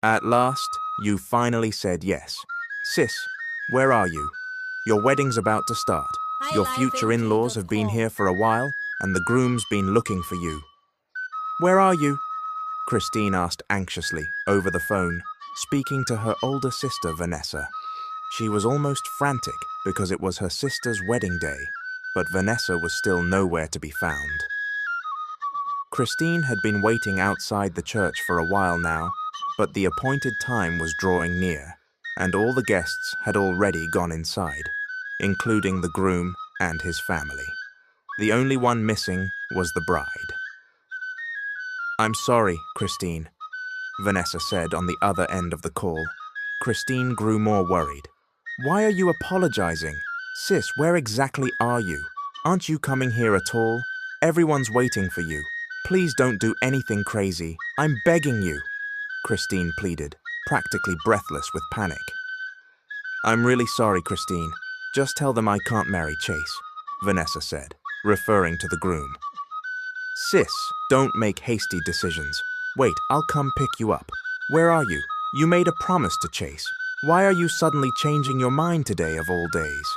At last, you finally said yes. Sis, where are you? Your wedding's about to start. Your future in-laws have been here for a while, and the groom's been looking for you. Where are you? Christine asked anxiously, over the phone, speaking to her older sister, Vanessa. She was almost frantic because it was her sister's wedding day, but Vanessa was still nowhere to be found. Christine had been waiting outside the church for a while now, but the appointed time was drawing near, and all the guests had already gone inside, including the groom and his family. The only one missing was the bride. "I'm sorry, Christine," Vanessa said on the other end of the call. Christine grew more worried. "Why are you apologizing? Sis, where exactly are you? Aren't you coming here at all? Everyone's waiting for you. Please don't do anything crazy. I'm begging you," Christine pleaded, practically breathless with panic. "I'm really sorry, Christine. Just tell them I can't marry Chase," Vanessa said, referring to the groom. "Sis, don't make hasty decisions. Wait, I'll come pick you up. Where are you? You made a promise to Chase. Why are you suddenly changing your mind today of all days?"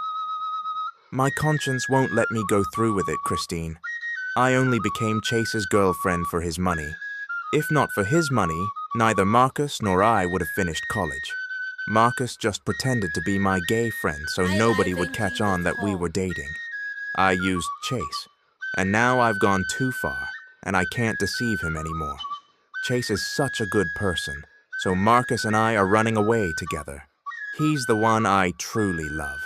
"My conscience won't let me go through with it, Christine. I only became Chase's girlfriend for his money. If not for his money, neither Marcus nor I would have finished college. Marcus just pretended to be my gay friend so nobody would catch on that we were dating. I used Chase, and now I've gone too far, and I can't deceive him anymore. Chase is such a good person, so Marcus and I are running away together. He's the one I truly love.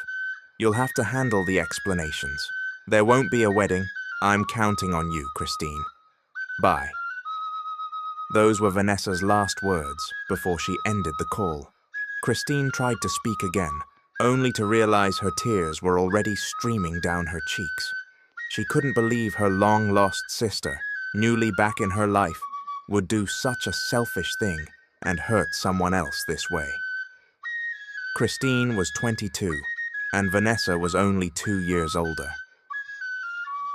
You'll have to handle the explanations. There won't be a wedding. I'm counting on you, Christine. Bye." Those were Vanessa's last words before she ended the call. Christine tried to speak again, only to realize her tears were already streaming down her cheeks. She couldn't believe her long-lost sister, newly back in her life, would do such a selfish thing and hurt someone else this way. Christine was 22, and Vanessa was only 2 years older.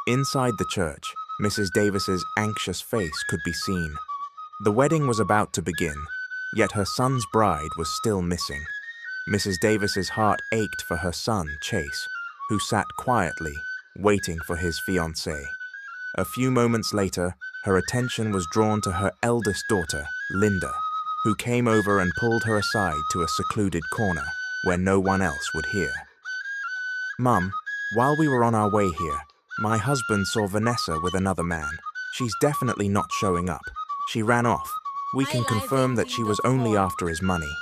Inside the church, Mrs. Davis's anxious face could be seen. The wedding was about to begin, yet her son's bride was still missing. Mrs. Davis's heart ached for her son, Chase, who sat quietly, waiting for his fiancée. A few moments later, her attention was drawn to her eldest daughter, Linda, who came over and pulled her aside to a secluded corner where no one else would hear. "Mum, while we were on our way here, my husband saw Vanessa with another man. She's definitely not showing up. She ran off. We can confirm that she was only after his money."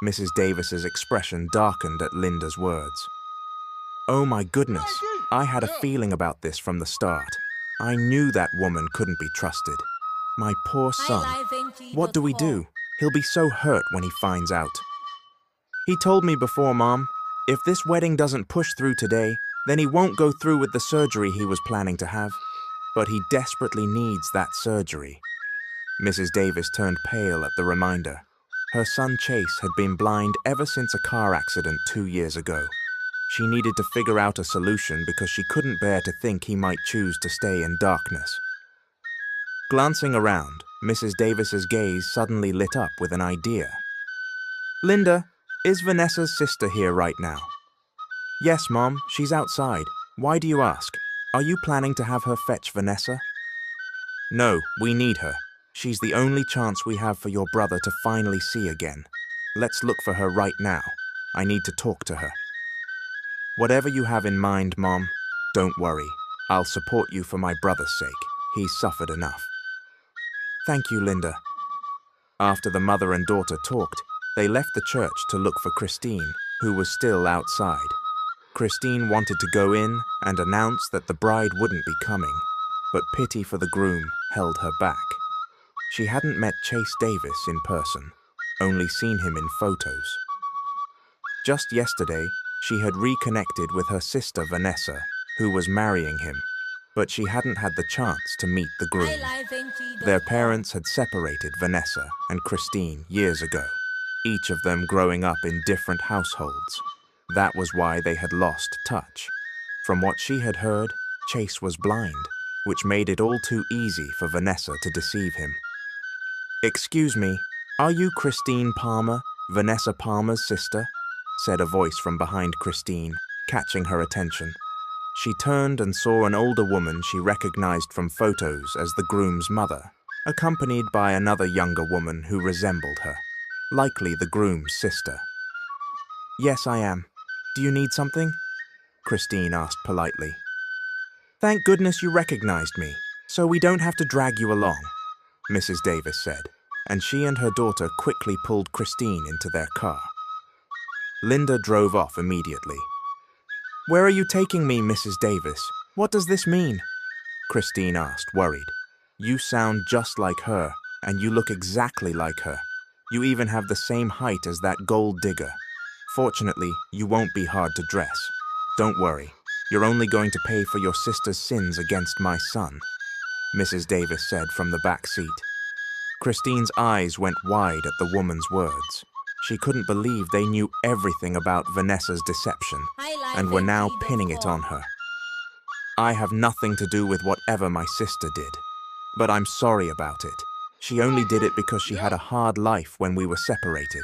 Mrs. Davis's expression darkened at Linda's words. "Oh my goodness, I had a feeling about this from the start. I knew that woman couldn't be trusted. My poor son. What do we do? He'll be so hurt when he finds out." "He told me before, Mom. If this wedding doesn't push through today, then he won't go through with the surgery he was planning to have. But he desperately needs that surgery." Mrs. Davis turned pale at the reminder. Her son Chase had been blind ever since a car accident 2 years ago. She needed to figure out a solution because she couldn't bear to think he might choose to stay in darkness. Glancing around, Mrs. Davis's gaze suddenly lit up with an idea. "Linda, is Vanessa's sister here right now?" "Yes, Mom, she's outside. Why do you ask? Are you planning to have her fetch Vanessa?" "No, we need her. She's the only chance we have for your brother to finally see again. Let's look for her right now. I need to talk to her." "Whatever you have in mind, Mom, don't worry. I'll support you for my brother's sake. He's suffered enough." "Thank you, Linda." After the mother and daughter talked, they left the church to look for Christine, who was still outside. Christine wanted to go in and announce that the bride wouldn't be coming, but pity for the groom held her back. She hadn't met Chase Davis in person, only seen him in photos. Just yesterday, she had reconnected with her sister Vanessa, who was marrying him, but she hadn't had the chance to meet the groom. Their parents had separated Vanessa and Christine years ago, each of them growing up in different households. That was why they had lost touch. From what she had heard, Chase was blind, which made it all too easy for Vanessa to deceive him. "Excuse me, Are you Christine Palmer, Vanessa Palmer's sister? Said a voice from behind Christine, catching her attention. She turned and saw an older woman she recognized from photos as the groom's mother, accompanied by another younger woman who resembled her, likely the groom's sister. Yes, I am. Do you need something? Christine asked politely. Thank goodness you recognized me, so we don't have to drag you along, Mrs. Davis said, and she and her daughter quickly pulled Christine into their car. Linda drove off immediately. Where are you taking me, Mrs. Davis? What does this mean? Christine asked, worried. You sound just like her, and you look exactly like her. You even have the same height as that gold digger. Fortunately, you won't be hard to dress. Don't worry, you're only going to pay for your sister's sins against my son, Mrs. Davis said from the back seat. Christine's eyes went wide at the woman's words. She couldn't believe they knew everything about Vanessa's deception and were now pinning it on her. I have nothing to do with whatever my sister did, but I'm sorry about it. She only did it because she had a hard life when we were separated.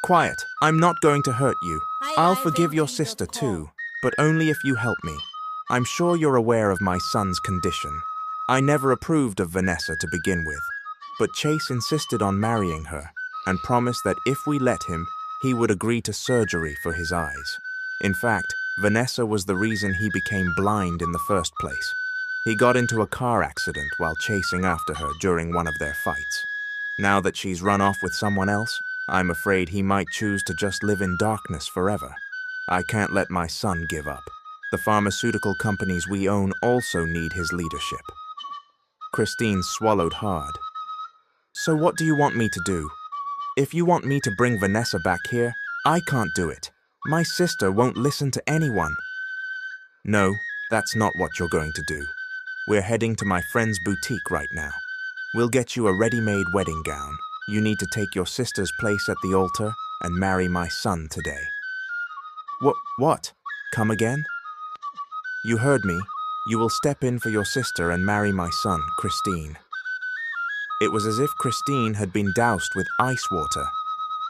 Quiet, I'm not going to hurt you. I'll forgive your sister too, but only if you help me. I'm sure you're aware of my son's condition. I never approved of Vanessa to begin with, but Chase insisted on marrying her and promised that if we let him, he would agree to surgery for his eyes. In fact, Vanessa was the reason he became blind in the first place. He got into a car accident while chasing after her during one of their fights. Now that she's run off with someone else, I'm afraid he might choose to just live in darkness forever. I can't let my son give up. The pharmaceutical companies we own also need his leadership. Christine swallowed hard. So what do you want me to do? If you want me to bring Vanessa back here, I can't do it. My sister won't listen to anyone. No, that's not what you're going to do. We're heading to my friend's boutique right now. We'll get you a ready-made wedding gown. You need to take your sister's place at the altar and marry my son today. What? Come again? You heard me. You will step in for your sister and marry my son, Christine. It was as if Christine had been doused with ice water.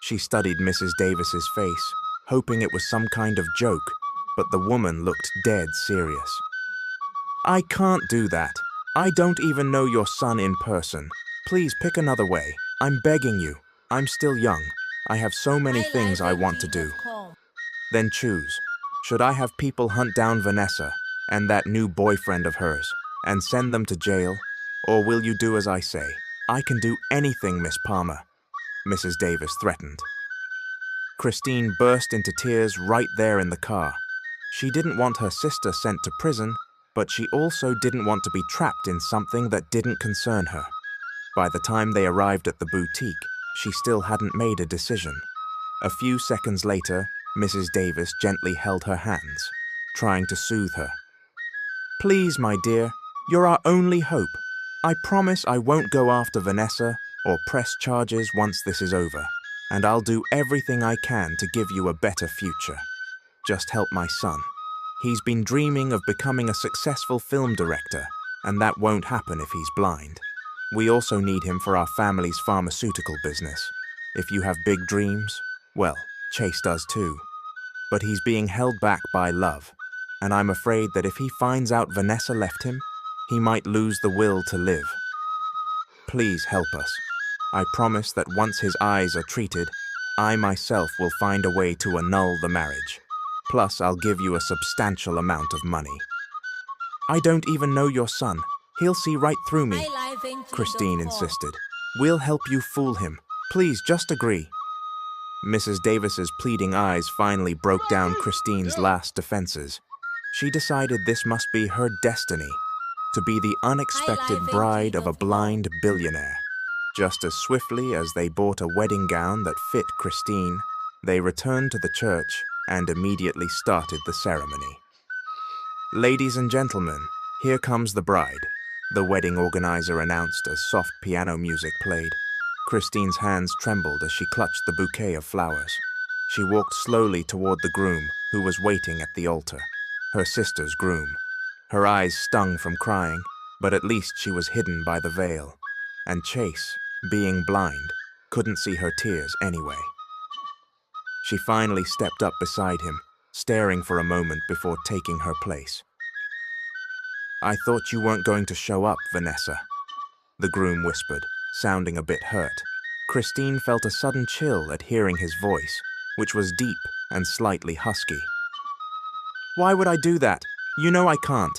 She studied Mrs. Davis's face, hoping it was some kind of joke, but the woman looked dead serious. I can't do that. I don't even know your son in person. Please pick another way. I'm begging you. I'm still young. I have so many things I want to do. Then choose. Should I have people hunt down Vanessa and that new boyfriend of hers and send them to jail? Or will you do as I say? I can do anything, Miss Palmer, Mrs. Davis threatened. Christine burst into tears right there in the car. She didn't want her sister sent to prison, but she also didn't want to be trapped in something that didn't concern her. By the time they arrived at the boutique, she still hadn't made a decision. A few seconds later, Mrs. Davis gently held her hands, trying to soothe her. Please, my dear, you're our only hope. I promise I won't go after Vanessa or press charges once this is over, and I'll do everything I can to give you a better future. Just help my son. He's been dreaming of becoming a successful film director, and that won't happen if he's blind. We also need him for our family's pharmaceutical business. If you have big dreams, well, Chase does too. But he's being held back by love, and I'm afraid that if he finds out Vanessa left him, he might lose the will to live. Please help us. I promise that once his eyes are treated, I myself will find a way to annul the marriage. Plus, I'll give you a substantial amount of money. I don't even know your son. He'll see right through me, Christine insisted. We'll help you fool him. Please, just agree. Mrs. Davis's pleading eyes finally broke down Christine's last defenses. She decided this must be her destiny, to be the unexpected bride of a blind billionaire. Just as swiftly as they bought a wedding gown that fit Christine, they returned to the church and immediately started the ceremony. Ladies and gentlemen, here comes the bride, the wedding organizer announced as soft piano music played. Christine's hands trembled as she clutched the bouquet of flowers. She walked slowly toward the groom, who was waiting at the altar, her sister's groom. Her eyes stung from crying, but at least she was hidden by the veil. And Chase, being blind, couldn't see her tears anyway. She finally stepped up beside him, staring for a moment before taking her place. "I thought you weren't going to show up, Vanessa," the groom whispered, sounding a bit hurt. Christine felt a sudden chill at hearing his voice, which was deep and slightly husky. "Why would I do that? You know I can't,"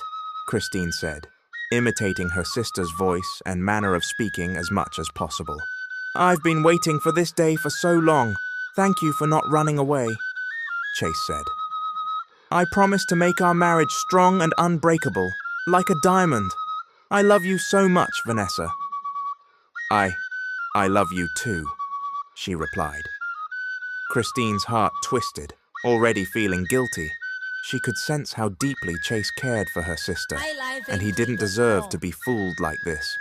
Christine said, imitating her sister's voice and manner of speaking as much as possible. "I've been waiting for this day for so long. Thank you for not running away," Chase said. "I promise to make our marriage strong and unbreakable, like a diamond. I love you so much, Vanessa." I love you too," she replied. Christine's heart twisted, already feeling guilty. She could sense how deeply Chase cared for her sister, and he didn't deserve to be fooled like this.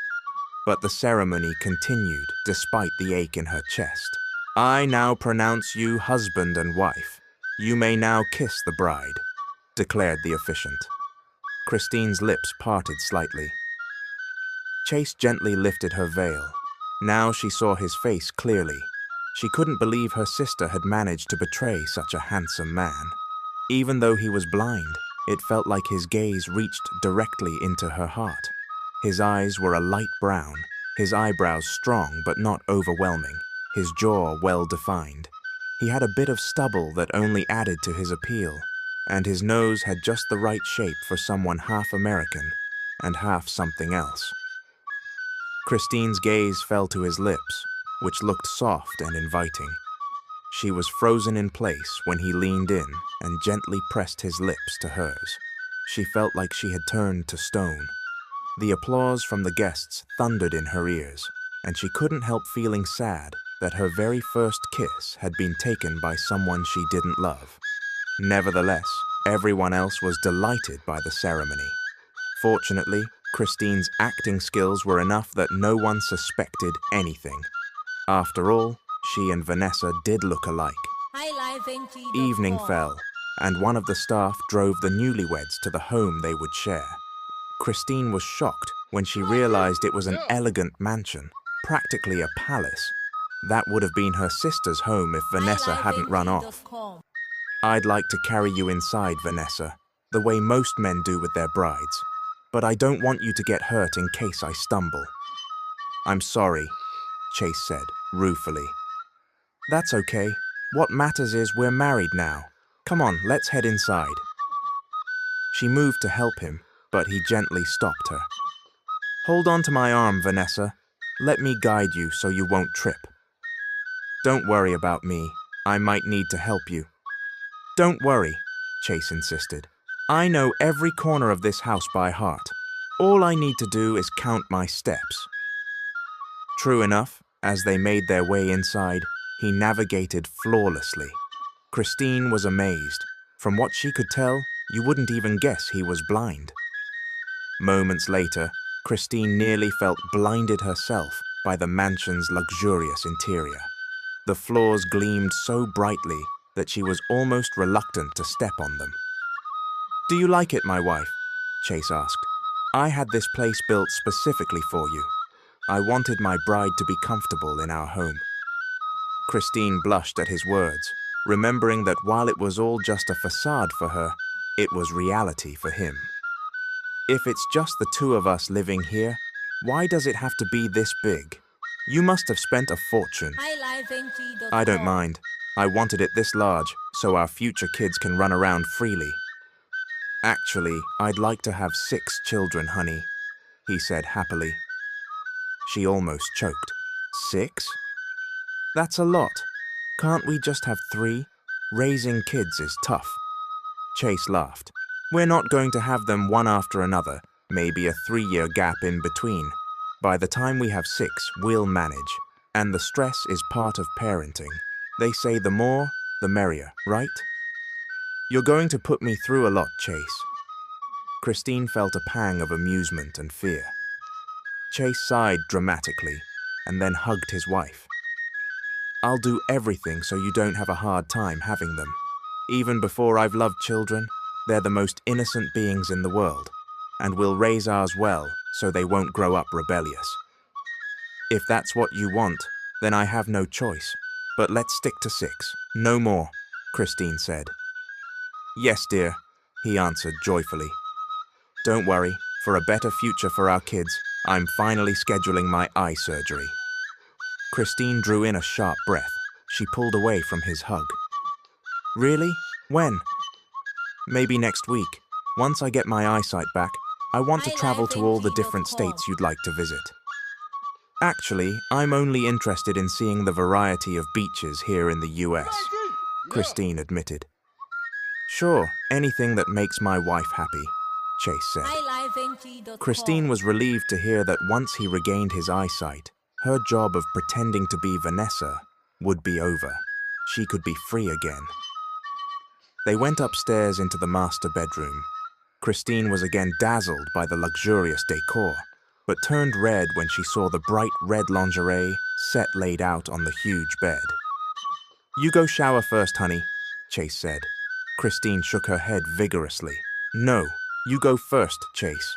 But the ceremony continued despite the ache in her chest. "I now pronounce you husband and wife. You may now kiss the bride," declared the officiant. Christine's lips parted slightly. Chase gently lifted her veil. Now she saw his face clearly. She couldn't believe her sister had managed to betray such a handsome man. Even though he was blind, it felt like his gaze reached directly into her heart. His eyes were a light brown, his eyebrows strong but not overwhelming, his jaw well-defined. He had a bit of stubble that only added to his appeal, and his nose had just the right shape for someone half American and half something else. Christine's gaze fell to his lips, which looked soft and inviting. She was frozen in place when he leaned in and gently pressed his lips to hers. She felt like she had turned to stone. The applause from the guests thundered in her ears, and she couldn't help feeling sad that her very first kiss had been taken by someone she didn't love. Nevertheless, everyone else was delighted by the ceremony. Fortunately, Christine's acting skills were enough that no one suspected anything. After all, she and Vanessa did look alike. Evening fell, and one of the staff drove the newlyweds to the home they would share. Christine was shocked when she realized it was an elegant mansion, practically a palace. That would have been her sister's home if Vanessa hadn't run off. "I'd like to carry you inside, Vanessa, the way most men do with their brides. But I don't want you to get hurt in case I stumble." "I'm sorry," Chase said, ruefully. "That's okay. What matters is we're married now. Come on, let's head inside." She moved to help him, but he gently stopped her. "Hold on to my arm, Vanessa. Let me guide you so you won't trip." "Don't worry about me. I might need to help you." "Don't worry," Chase insisted. "I know every corner of this house by heart. All I need to do is count my steps." True enough, as they made their way inside, he navigated flawlessly. Christine was amazed. From what she could tell, you wouldn't even guess he was blind. Moments later, Christine nearly felt blinded herself by the mansion's luxurious interior. The floors gleamed so brightly that she was almost reluctant to step on them. "Do you like it, my wife?" Chase asked. "I had this place built specifically for you. I wanted my bride to be comfortable in our home." Christine blushed at his words, remembering that while it was all just a facade for her, it was reality for him. "If it's just the two of us living here, why does it have to be this big? You must have spent a fortune." "I don't mind. I wanted it this large so our future kids can run around freely." "Actually, I'd like to have 6 children, honey," he said happily. She almost choked. 6? That's a lot. Can't we just have 3? Raising kids is tough. Chase laughed. "We're not going to have them one after another, maybe a 3-year gap in between. By the time we have 6, we'll manage, and the stress is part of parenting. They say the more, the merrier, right?" "You're going to put me through a lot, Chase." Christine felt a pang of amusement and fear. Chase sighed dramatically and then hugged his wife. "I'll do everything so you don't have a hard time having them. Even before I've loved children, they're the most innocent beings in the world, and we'll raise ours well so they won't grow up rebellious. If that's what you want, Then I have no choice. But let's stick to 6. No more, Christine said. Yes, dear, he answered joyfully. Don't worry, for a better future for our kids, I'm finally scheduling my eye surgery. Christine drew in a sharp breath. She pulled away from his hug. Really? When? Maybe next week. Once I get my eyesight back, I want to travel to all the different states you'd like to visit. Actually, I'm only interested in seeing the variety of beaches here in the US, Christine admitted. Sure, anything that makes my wife happy, Chase said. Christine was relieved to hear that once he regained his eyesight, her job of pretending to be Vanessa would be over. She could be free again. They went upstairs into the master bedroom. Christine was again dazzled by the luxurious decor, but turned red when she saw the bright red lingerie set laid out on the huge bed. You go shower first, honey, Chase said. Christine shook her head vigorously. No, you go first, Chase.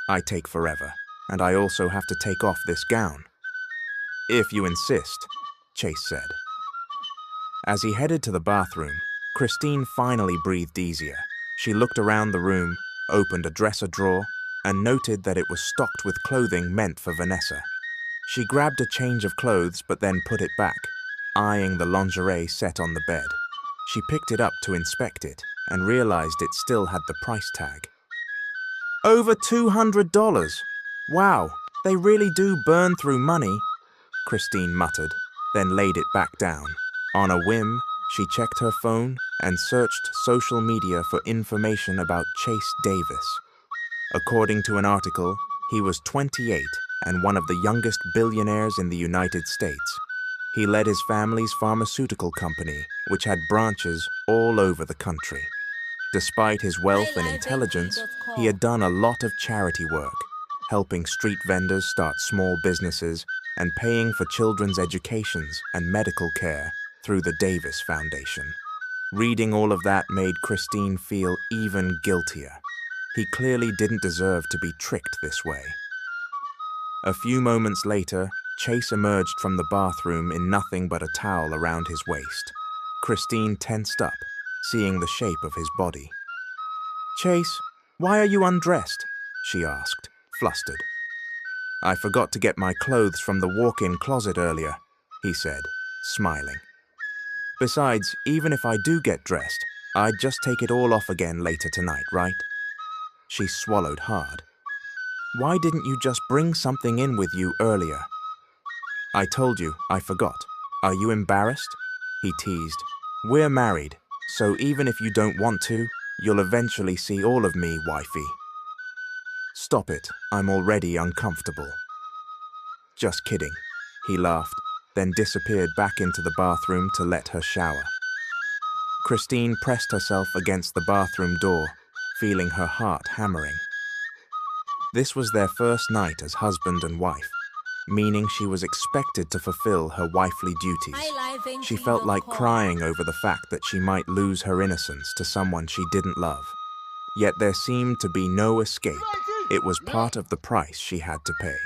I take forever, and I also have to take off this gown. If you insist, Chase said. As he headed to the bathroom, Christine finally breathed easier. She looked around the room, opened a dresser drawer, and noted that it was stocked with clothing meant for Vanessa. She grabbed a change of clothes but then put it back, eyeing the lingerie set on the bed. She picked it up to inspect it and realized it still had the price tag. Over $200! Wow, they really do burn through money, Christine muttered, then laid it back down. On a whim, she checked her phone and searched social media for information about Chase Davis. According to an article, he was 28 and one of the youngest billionaires in the United States. He led his family's pharmaceutical company, which had branches all over the country. Despite his wealth and intelligence, he had done a lot of charity work, helping street vendors start small businesses and paying for children's educations and medical care through the Davis Foundation. Reading all of that made Christine feel even guiltier. He clearly didn't deserve to be tricked this way. A few moments later, Chase emerged from the bathroom in nothing but a towel around his waist. Christine tensed up, seeing the shape of his body. Chase, why are you undressed? She asked, flustered. I forgot to get my clothes from the walk-in closet earlier, he said, smiling. Besides, even if I do get dressed, I'd just take it all off again later tonight, right? She swallowed hard. Why didn't you just bring something in with you earlier? I told you, I forgot. Are you embarrassed? He teased. We're married, so even if you don't want to, you'll eventually see all of me, wifey. Stop it, I'm already uncomfortable. Just kidding, he laughed, then disappeared back into the bathroom to let her shower. Christine pressed herself against the bathroom door, feeling her heart hammering. This was their first night as husband and wife, meaning she was expected to fulfill her wifely duties. She felt like crying over the fact that she might lose her innocence to someone she didn't love. Yet there seemed to be no escape. It was part of the price she had to pay.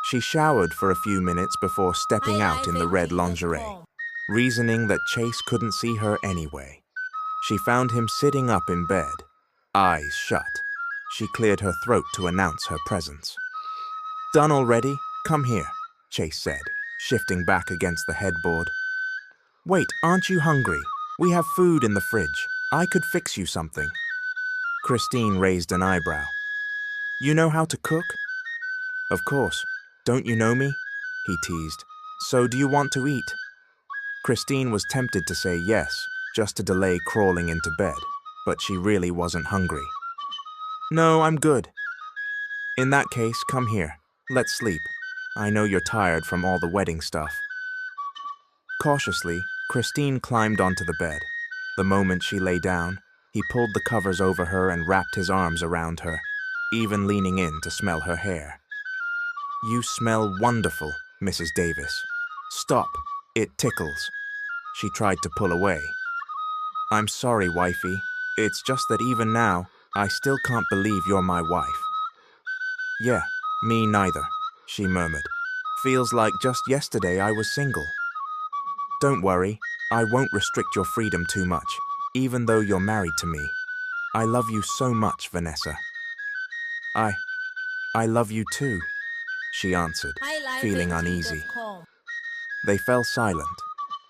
She showered for a few minutes before stepping out in the red lingerie, reasoning that Chase couldn't see her anyway. She found him sitting up in bed, eyes shut. She cleared her throat to announce her presence. Done already? Come here, Chase said, shifting back against the headboard. Wait, aren't you hungry? We have food in the fridge. I could fix you something. Christine raised an eyebrow. You know how to cook? Of course. Don't you know me? He teased. So do you want to eat? Christine was tempted to say yes, just to delay crawling into bed, but she really wasn't hungry. No, I'm good. In that case, come here. Let's sleep. I know you're tired from all the wedding stuff. Cautiously, Christine climbed onto the bed. The moment she lay down, he pulled the covers over her and wrapped his arms around her, even leaning in to smell her hair. You smell wonderful, Mrs. Davis. Stop. It tickles. She tried to pull away. I'm sorry, wifey. It's just that even now, I still can't believe you're my wife. Yeah, me neither, she murmured, Feels like just yesterday I was single. Don't worry, I won't restrict your freedom too much, even though you're married to me. I love you so much, Vanessa. I love you too, she answered, feeling uneasy. They fell silent,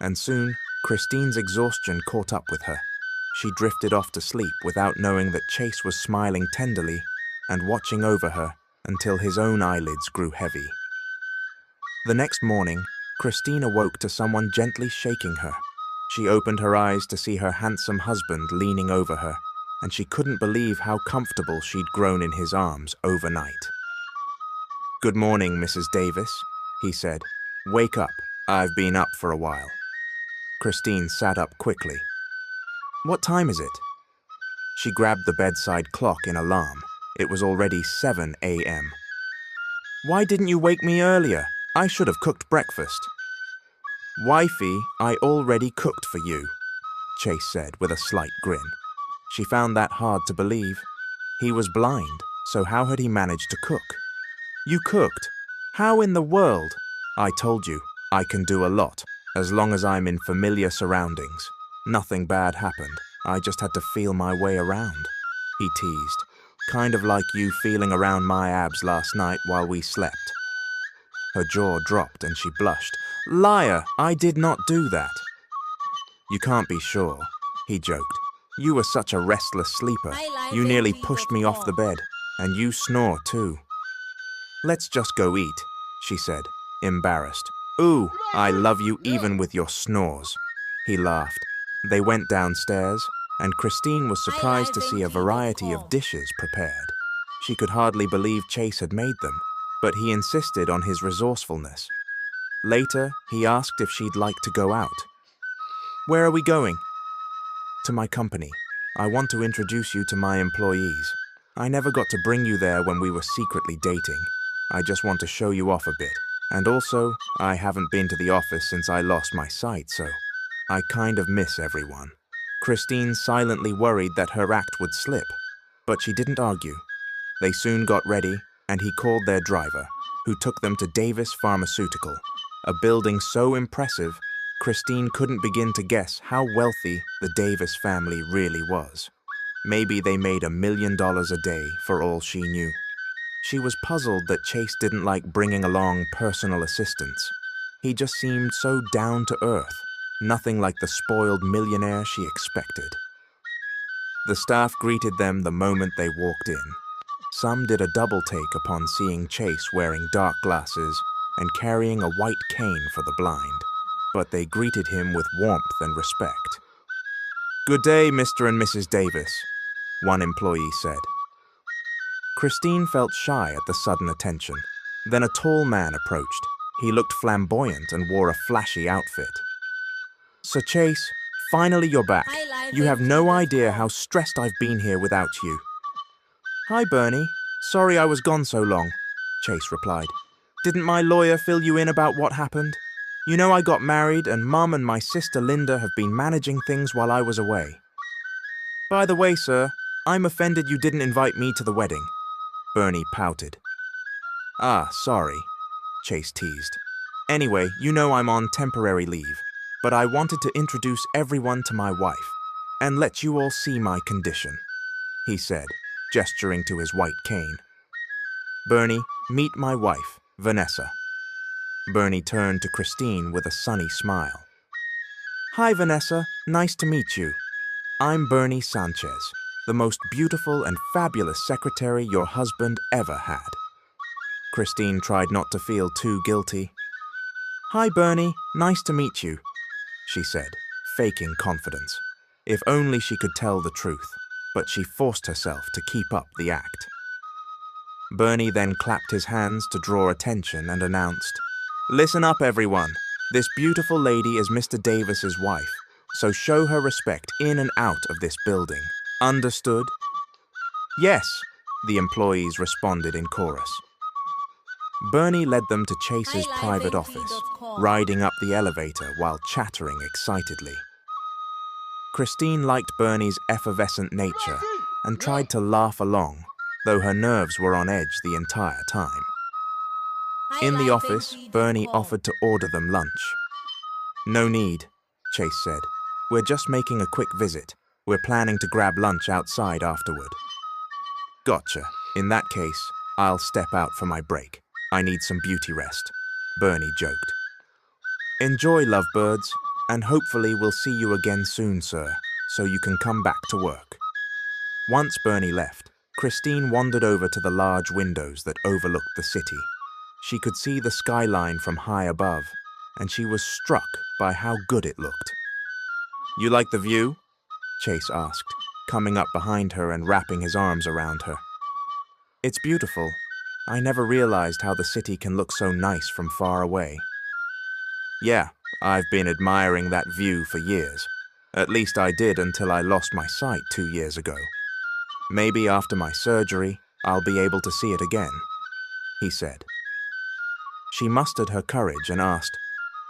and soon Christine's exhaustion caught up with her. She drifted off to sleep without knowing that Chase was smiling tenderly and watching over her until his own eyelids grew heavy. The next morning, Christine awoke to someone gently shaking her. She opened her eyes to see her handsome husband leaning over her, and she couldn't believe how comfortable she'd grown in his arms overnight. "Good morning, Mrs. Davis," he said. "Wake up. I've been up for a while." Christine sat up quickly. "What time is it?" She grabbed the bedside clock in alarm. It was already 7 a.m. "Why didn't you wake me earlier? I should have cooked breakfast." "Wifey, I already cooked for you," Chase said with a slight grin. She found that hard to believe. He was blind, so how had he managed to cook? "You cooked? How in the world?" "I told you, I can do a lot, as long as I'm in familiar surroundings. Nothing bad happened. I just had to feel my way around," he teased. "Kind of like you feeling around my abs last night while we slept." Her jaw dropped and she blushed. "Liar, I did not do that." "You can't be sure," he joked. "You were such a restless sleeper. You nearly pushed me off the bed, and you snore too." "Let's just go eat," she said, embarrassed. "Ooh, I love you even with your snores," he laughed. They went downstairs, and Christine was surprised to see a variety of dishes prepared. She could hardly believe Chase had made them, but he insisted on his resourcefulness. Later, he asked if she'd like to go out. "Where are we going?" "To my company. I want to introduce you to my employees. I never got to bring you there when we were secretly dating. I just want to show you off a bit. And also, I haven't been to the office since I lost my sight, so I kind of miss everyone." Christine silently worried that her act would slip, but she didn't argue. They soon got ready, and he called their driver, who took them to Davis Pharmaceutical, a building so impressive, Christine couldn't begin to guess how wealthy the Davis family really was. Maybe they made $1 million a day for all she knew. She was puzzled that Chase didn't like bringing along personal assistants. He just seemed so down to earth, nothing like the spoiled millionaire she expected. The staff greeted them the moment they walked in. Some did a double take upon seeing Chase wearing dark glasses and carrying a white cane for the blind, but they greeted him with warmth and respect. "Good day, Mr. and Mrs. Davis," one employee said. Christine felt shy at the sudden attention. Then a tall man approached. He looked flamboyant and wore a flashy outfit. "Sir Chase, finally you're back. You have no idea how stressed I've been here without you." "Hi, Bernie. Sorry I was gone so long," Chase replied. "Didn't my lawyer fill you in about what happened? You know I got married and Mum and my sister Linda have been managing things while I was away." "By the way, sir, I'm offended you didn't invite me to the wedding." Bernie pouted. "Ah, sorry," Chase teased. "Anyway, you know I'm on temporary leave, but I wanted to introduce everyone to my wife and let you all see my condition," he said, gesturing to his white cane. "Bernie, meet my wife, Vanessa." Bernie turned to Christine with a sunny smile. "Hi, Vanessa. Nice to meet you. I'm Bernie Sanchez, the most beautiful and fabulous secretary your husband ever had." Christine tried not to feel too guilty. "Hi, Bernie. Nice to meet you," she said, faking confidence. If only she could tell the truth, but she forced herself to keep up the act. Bernie then clapped his hands to draw attention and announced, "Listen up, everyone. This beautiful lady is Mr. Davis's wife, so show her respect in and out of this building. Understood?" "Yes," the employees responded in chorus. Bernie led them to Chase's private office, riding up the elevator while chattering excitedly. Christine liked Bernie's effervescent nature and tried to laugh along, though her nerves were on edge the entire time. In the office, Bernie offered to order them lunch. No need, Chase said. We're just making a quick visit. We're planning to grab lunch outside afterward. Gotcha. In that case, I'll step out for my break. I need some beauty rest, Bernie joked. Enjoy, lovebirds, and hopefully we'll see you again soon, sir, so you can come back to work. Once Bernie left, Christine wandered over to the large windows that overlooked the city. She could see the skyline from high above, and she was struck by how good it looked. You like the view? Chase asked, coming up behind her and wrapping his arms around her. It's beautiful. I never realized how the city can look so nice from far away. Yeah, I've been admiring that view for years. At least I did until I lost my sight 2 years ago. Maybe after my surgery, I'll be able to see it again, he said. She mustered her courage and asked,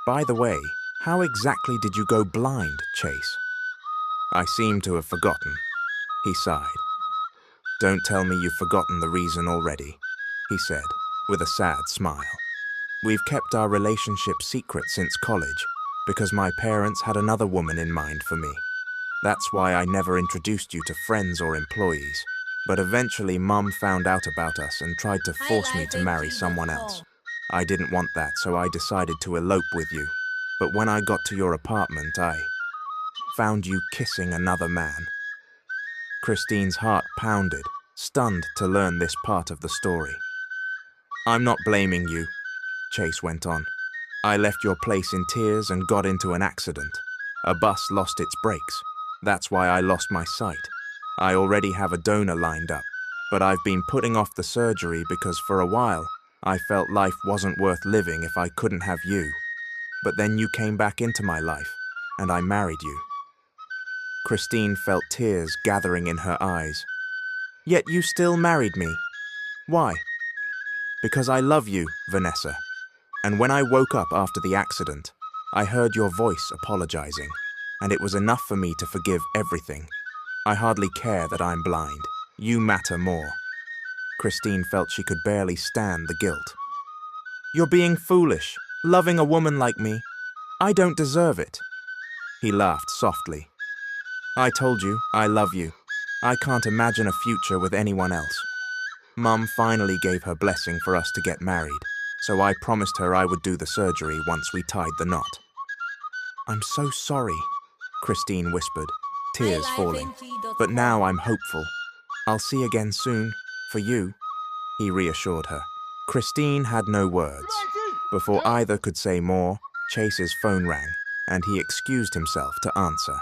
By the way, how exactly did you go blind, Chase? I seem to have forgotten, he sighed. Don't tell me you've forgotten the reason already, he said, with a sad smile. We've kept our relationship secret since college, because my parents had another woman in mind for me. That's why I never introduced you to friends or employees. But eventually Mum found out about us and tried to force me to marry someone else. I didn't want that, so I decided to elope with you. But when I got to your apartment, I found you kissing another man. Christine's heart pounded, stunned to learn this part of the story. I'm not blaming you, Chase went on. I left your place in tears and got into an accident. A bus lost its brakes. That's why I lost my sight. I already have a donor lined up, but I've been putting off the surgery because for a while, I felt life wasn't worth living if I couldn't have you. But then you came back into my life, and I married you. Christine felt tears gathering in her eyes. Yet you still married me. Why? Because I love you, Vanessa. And when I woke up after the accident, I heard your voice apologizing, and it was enough for me to forgive everything. I hardly care that I'm blind. You matter more. Christine felt she could barely stand the guilt. You're being foolish, loving a woman like me. I don't deserve it. He laughed softly. I told you, I love you. I can't imagine a future with anyone else. Mum finally gave her blessing for us to get married, so I promised her I would do the surgery once we tied the knot. I'm so sorry, Christine whispered, tears falling. But now I'm hopeful. I'll see again soon, for you, he reassured her. Christine had no words. Before either could say more, Chase's phone rang, and he excused himself to answer.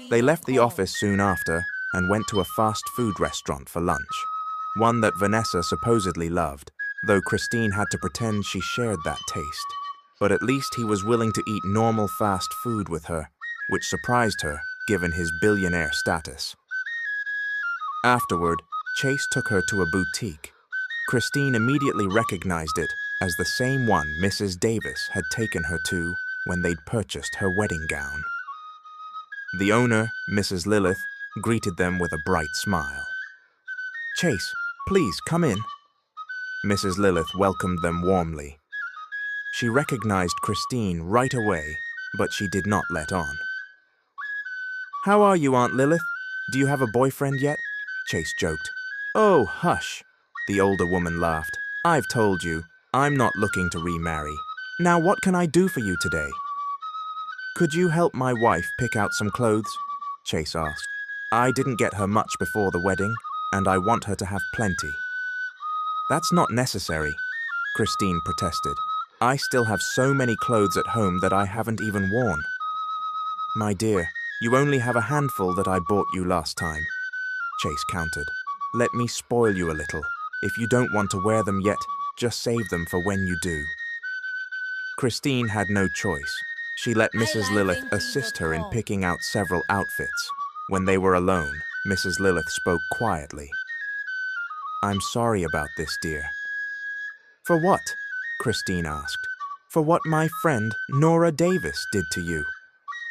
They left the office soon after and went to a fast food restaurant for lunch, one that Vanessa supposedly loved, though Christine had to pretend she shared that taste. But at least he was willing to eat normal fast food with her, which surprised her, given his billionaire status. Afterward, Chase took her to a boutique. Christine immediately recognized it as the same one Mrs. Davis had taken her to when they'd purchased her wedding gown. The owner, Mrs. Lilith, greeted them with a bright smile. Chase, please come in. Mrs. Lilith welcomed them warmly. She recognized Christine right away, but she did not let on. How are you, Aunt Lilith? Do you have a boyfriend yet? Chase joked. Oh, hush, the older woman laughed. I've told you, I'm not looking to remarry. Now what can I do for you today? Could you help my wife pick out some clothes? Chase asked. I didn't get her much before the wedding, and I want her to have plenty. That's not necessary, Christine protested. I still have so many clothes at home that I haven't even worn. My dear, you only have a handful that I bought you last time, Chase countered. Let me spoil you a little. If you don't want to wear them yet, just save them for when you do. Christine had no choice. She let Mrs. Lilith assist her in picking out several outfits. When they were alone, Mrs. Lilith spoke quietly. I'm sorry about this, dear. For what? Christine asked. For what my friend Nora Davis did to you.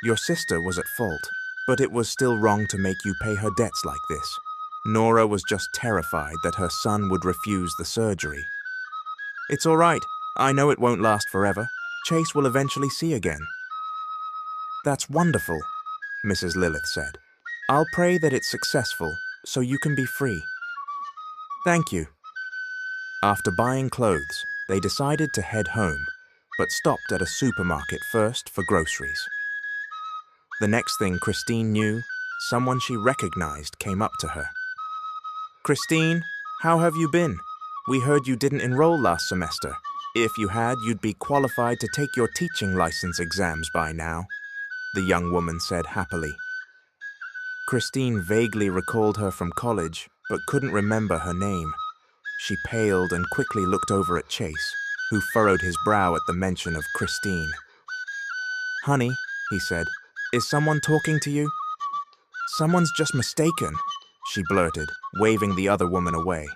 Your sister was at fault, but it was still wrong to make you pay her debts like this. Nora was just terrified that her son would refuse the surgery. It's all right. I know it won't last forever. Chase will eventually see again. That's wonderful, Mrs. Lilith said. I'll pray that it's successful, so you can be free. Thank you. After buying clothes, they decided to head home, but stopped at a supermarket first for groceries. The next thing Christine knew, someone she recognized came up to her. Christine, how have you been? We heard you didn't enroll last semester. If you had, you'd be qualified to take your teaching license exams by now, the young woman said happily. Christine vaguely recalled her from college, but couldn't remember her name. She paled and quickly looked over at Chase, who furrowed his brow at the mention of Christine. Honey, he said, is someone talking to you? Someone's just mistaken, she blurted, waving the other woman away.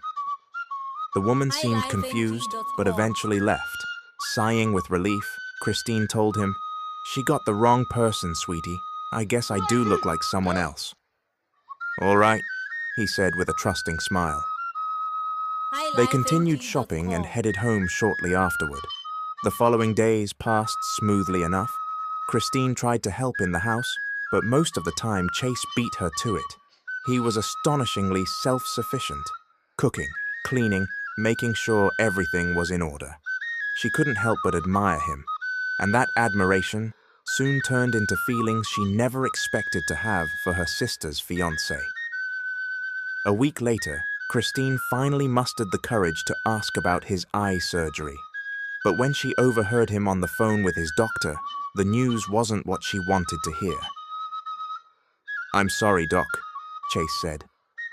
The woman seemed confused, but eventually left. Sighing with relief, Christine told him, She got the wrong person, sweetie. I guess I do look like someone else. All right, he said with a trusting smile. They continued shopping and headed home shortly afterward. The following days passed smoothly enough. Christine tried to help in the house, but most of the time Chase beat her to it. He was astonishingly self-sufficient, cooking, cleaning, making sure everything was in order. She couldn't help but admire him, and that admiration soon turned into feelings she never expected to have for her sister's fiancé. A week later, Christine finally mustered the courage to ask about his eye surgery. But when she overheard him on the phone with his doctor, the news wasn't what she wanted to hear. I'm sorry, Doc, Chase said,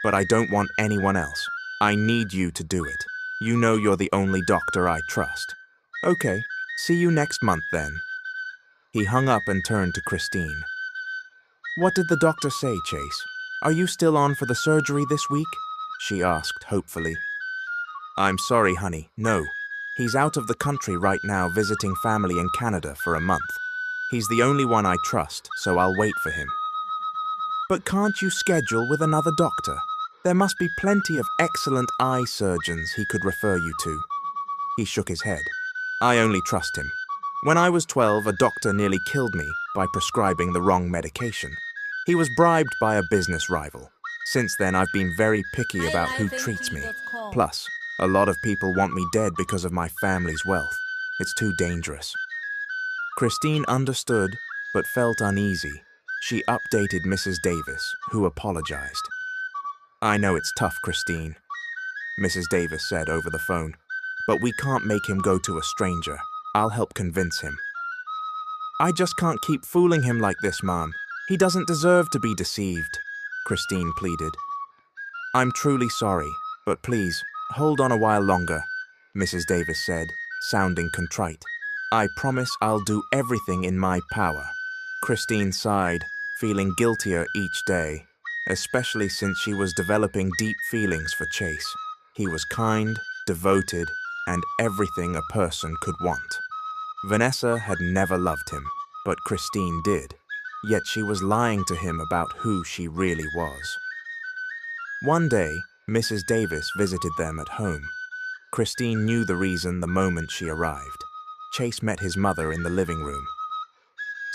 but I don't want anyone else. I need you to do it. You know you're the only doctor I trust. Okay, see you next month then. He hung up and turned to Christine. What did the doctor say, Chase? Are you still on for the surgery this week? She asked hopefully. I'm sorry, honey, no. He's out of the country right now visiting family in Canada for a month. He's the only one I trust, so I'll wait for him. But can't you schedule with another doctor? There must be plenty of excellent eye surgeons he could refer you to. He shook his head. I only trust him. When I was 12, a doctor nearly killed me by prescribing the wrong medication. He was bribed by a business rival. Since then, I've been very picky about who treats me. Plus, a lot of people want me dead because of my family's wealth. It's too dangerous. Christine understood, but felt uneasy. She updated Mrs. Davis, who apologized. I know it's tough, Christine, Mrs. Davis said over the phone, but we can't make him go to a stranger. I'll help convince him. I just can't keep fooling him like this, Mom. He doesn't deserve to be deceived, Christine pleaded. I'm truly sorry, but please, hold on a while longer, Mrs. Davis said, sounding contrite. I promise I'll do everything in my power. Christine sighed, feeling guiltier each day, especially since she was developing deep feelings for Chase. He was kind, devoted, and everything a person could want. Vanessa had never loved him, but Christine did, yet she was lying to him about who she really was. One day, Mrs. Davis visited them at home. Christine knew the reason the moment she arrived. Chase met his mother in the living room.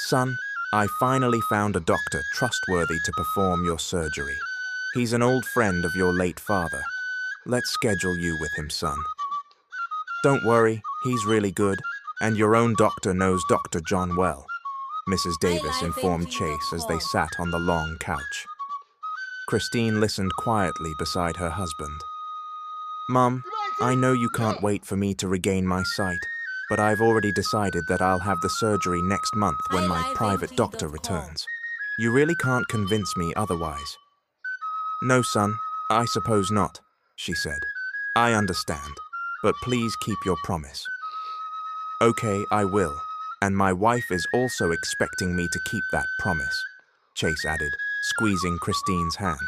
Son, I finally found a doctor trustworthy to perform your surgery. He's an old friend of your late father. Let's schedule you with him, son. Don't worry, he's really good, and your own doctor knows Dr. John well, Mrs. Davis informed Chase as they sat on the long couch. Christine listened quietly beside her husband. Mum, I know you can't wait for me to regain my sight, but I've already decided that I'll have the surgery next month when my private doctor returns. You really can't convince me otherwise. No, son, I suppose not, she said. I understand, but please keep your promise. Okay, I will, and my wife is also expecting me to keep that promise, Chase added, squeezing Christine's hand.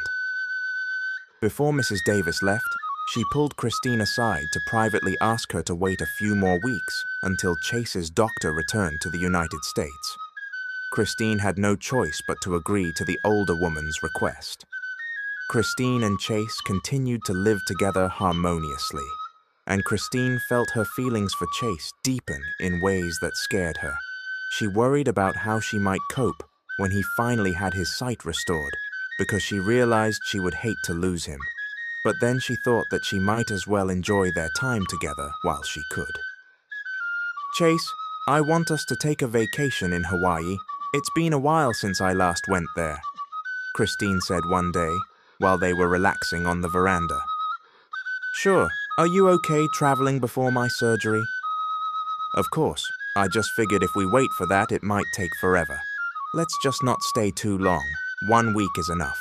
Before Mrs. Davis left, she pulled Christine aside to privately ask her to wait a few more weeks until Chase's doctor returned to the United States. Christine had no choice but to agree to the older woman's request. Christine and Chase continued to live together harmoniously, and Christine felt her feelings for Chase deepen in ways that scared her. She worried about how she might cope when he finally had his sight restored, because she realized she would hate to lose him. But then she thought that she might as well enjoy their time together while she could. Chase, I want us to take a vacation in Hawaii. It's been a while since I last went there, Christine said one day while they were relaxing on the veranda. Sure, are you okay traveling before my surgery? Of course, I just figured if we wait for that it might take forever. Let's just not stay too long. 1 week is enough.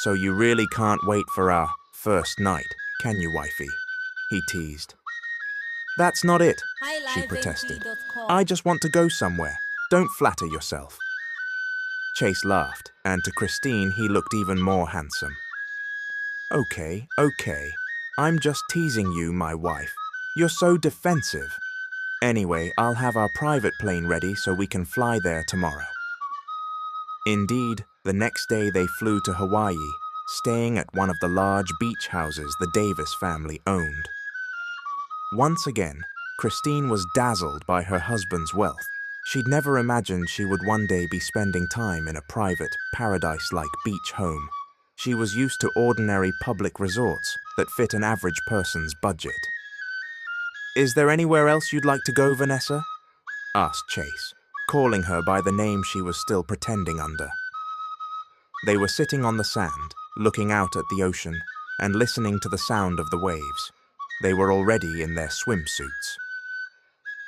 So you really can't wait for our first night, can you, wifey? He teased. That's not it, she protested. I just want to go somewhere. Don't flatter yourself. Chase laughed, and to Christine he looked even more handsome. Okay. I'm just teasing you, my wife. You're so defensive. Anyway, I'll have our private plane ready so we can fly there tomorrow. Indeed, the next day they flew to Hawaii, staying at one of the large beach houses the Davis family owned. Once again, Christine was dazzled by her husband's wealth. She'd never imagined she would one day be spending time in a private, paradise-like beach home. She was used to ordinary public resorts that fit an average person's budget. Is there anywhere else you'd like to go, Vanessa? Asked Chase, calling her by the name she was still pretending under. They were sitting on the sand, looking out at the ocean and listening to the sound of the waves. They were already in their swimsuits.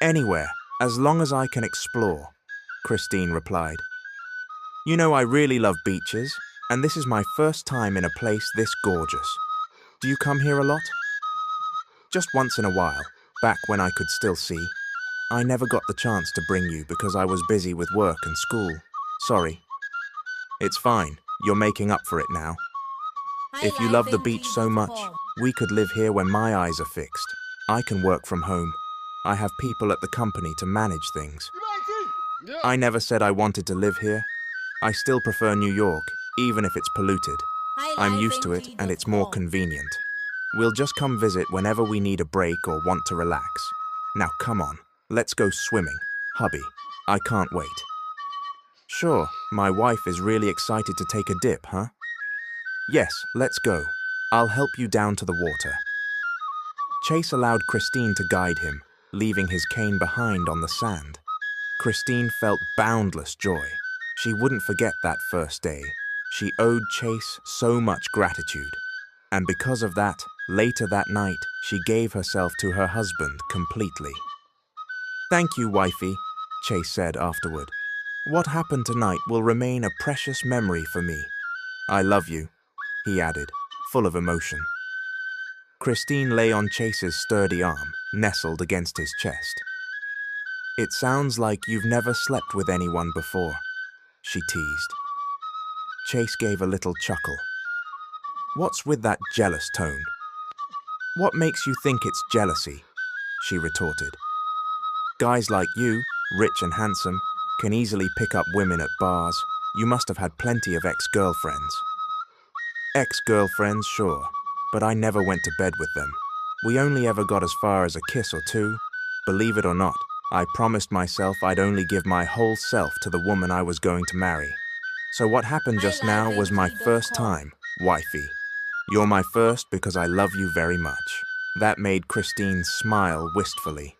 Anywhere, as long as I can explore, Christine replied. You know, I really love beaches, and this is my first time in a place this gorgeous. Do you come here a lot? Just once in a while, back when I could still see. I never got the chance to bring you because I was busy with work and school. Sorry. It's fine, you're making up for it now. If you love the beach so much, we could live here when my eyes are fixed. I can work from home. I have people at the company to manage things. I never said I wanted to live here. I still prefer New York, even if it's polluted. I'm used to it and it's more convenient. We'll just come visit whenever we need a break or want to relax. Now come on, let's go swimming. Hubby, I can't wait. Sure, my wife is really excited to take a dip, huh? Yes, let's go. I'll help you down to the water. Chase allowed Christine to guide him, leaving his cane behind on the sand. Christine felt boundless joy. She wouldn't forget that first day. She owed Chase so much gratitude. And because of that, later that night, she gave herself to her husband completely. Thank you, wifey, Chase said afterward. What happened tonight will remain a precious memory for me. I love you, he added, full of emotion. Christine lay on Chase's sturdy arm, nestled against his chest. It sounds like you've never slept with anyone before, she teased. Chase gave a little chuckle. What's with that jealous tone? What makes you think it's jealousy? She retorted. Guys like you, rich and handsome, can easily pick up women at bars. You must have had plenty of ex-girlfriends. Ex-girlfriends, sure, but I never went to bed with them. We only ever got as far as a kiss or two. Believe it or not, I promised myself I'd only give my whole self to the woman I was going to marry. So what happened just now was my first time, wifey. You're my first because I love you very much. That made Christine smile wistfully.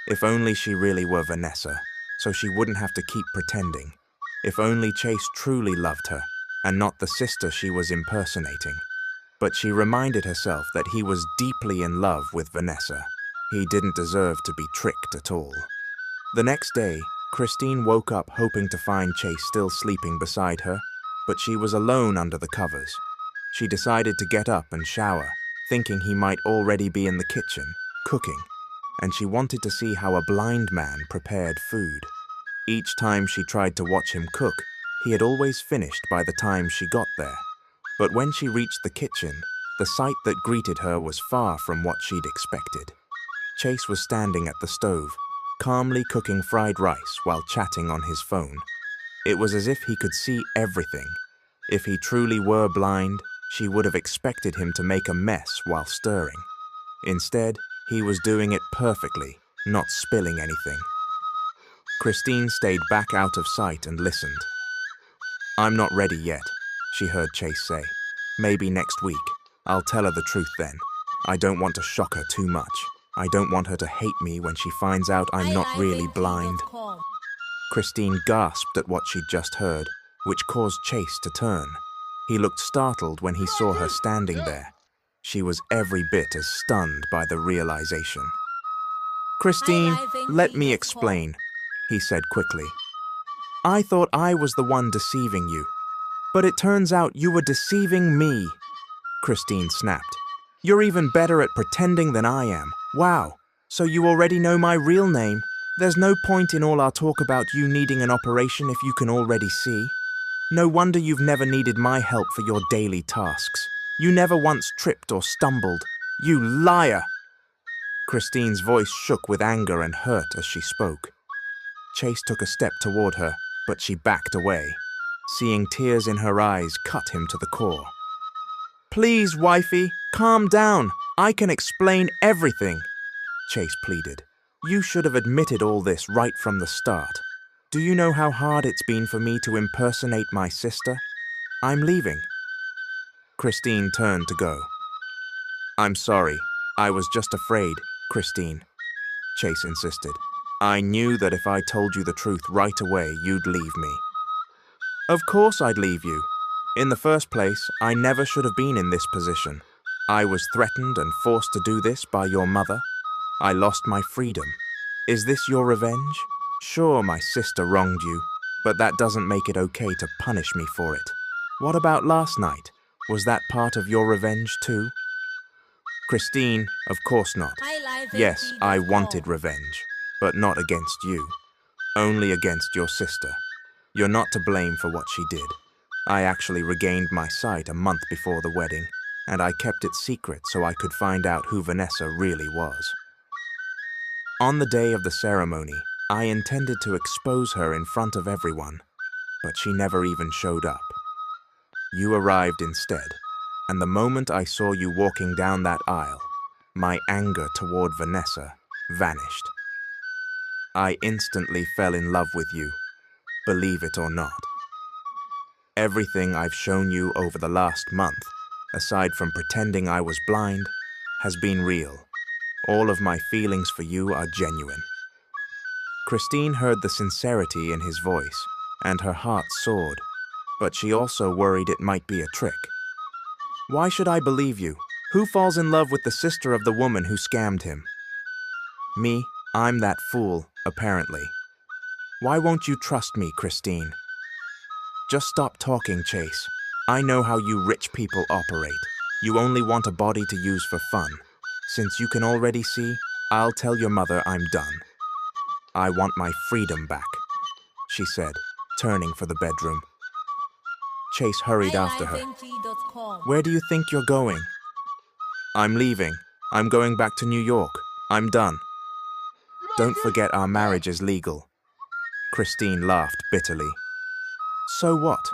If only she really were Vanessa, so she wouldn't have to keep pretending. If only Chase truly loved her, and not the sister she was impersonating. But she reminded herself that he was deeply in love with Vanessa. He didn't deserve to be tricked at all. The next day, Christine woke up hoping to find Chase still sleeping beside her, but she was alone under the covers. She decided to get up and shower, thinking he might already be in the kitchen, cooking, and she wanted to see how a blind man prepared food. Each time she tried to watch him cook, he had always finished by the time she got there. But when she reached the kitchen, the sight that greeted her was far from what she'd expected. Chase was standing at the stove, calmly cooking fried rice while chatting on his phone. It was as if he could see everything. If he truly were blind, she would have expected him to make a mess while stirring. Instead, he was doing it perfectly, not spilling anything. Christine stayed back out of sight and listened. "I'm not ready yet," she heard Chase say. "Maybe next week. I'll tell her the truth then. I don't want to shock her too much. I don't want her to hate me when she finds out I'm not really blind." Christine gasped at what she'd just heard, which caused Chase to turn. He looked startled when he saw her standing there. She was every bit as stunned by the realization. "Christine, let me explain," he said quickly. "I thought I was the one deceiving you, but it turns out you were deceiving me," Christine snapped. "You're even better at pretending than I am. Wow, so you already know my real name. There's no point in all our talk about you needing an operation if you can already see. No wonder you've never needed my help for your daily tasks. You never once tripped or stumbled. You liar!" Christine's voice shook with anger and hurt as she spoke. Chase took a step toward her, but she backed away. Seeing tears in her eyes cut him to the core. "Please, wifey, calm down. I can explain everything," Chase pleaded. "You should have admitted all this right from the start. Do you know how hard it's been for me to impersonate my sister? I'm leaving." Christine turned to go. "I'm sorry. I was just afraid, Christine," Chase insisted. "I knew that if I told you the truth right away, you'd leave me." "Of course I'd leave you. In the first place, I never should have been in this position. I was threatened and forced to do this by your mother. I lost my freedom. Is this your revenge? Sure, my sister wronged you, but that doesn't make it okay to punish me for it. What about last night? Was that part of your revenge too?" "Christine, of course not. Yes, I wanted revenge, but not against you. Only against your sister. You're not to blame for what she did. I actually regained my sight a month before the wedding, and I kept it secret so I could find out who Vanessa really was. On the day of the ceremony, I intended to expose her in front of everyone, but she never even showed up. You arrived instead, and the moment I saw you walking down that aisle, my anger toward Vanessa vanished. I instantly fell in love with you, believe it or not. Everything I've shown you over the last month, aside from pretending I was blind, has been real. All of my feelings for you are genuine." Christine heard the sincerity in his voice, and her heart soared, but she also worried it might be a trick. "Why should I believe you? Who falls in love with the sister of the woman who scammed him?" "Me, I'm that fool, apparently. Why won't you trust me, Christine?" "Just stop talking, Chase. I know how you rich people operate. You only want a body to use for fun. Since you can already see, I'll tell your mother I'm done. I want my freedom back," she said, turning for the bedroom. Chase hurried after her. "Where do you think you're going?" "I'm leaving. I'm going back to New York. I'm done." "Don't forget our marriage is legal." Christine laughed bitterly. "So what?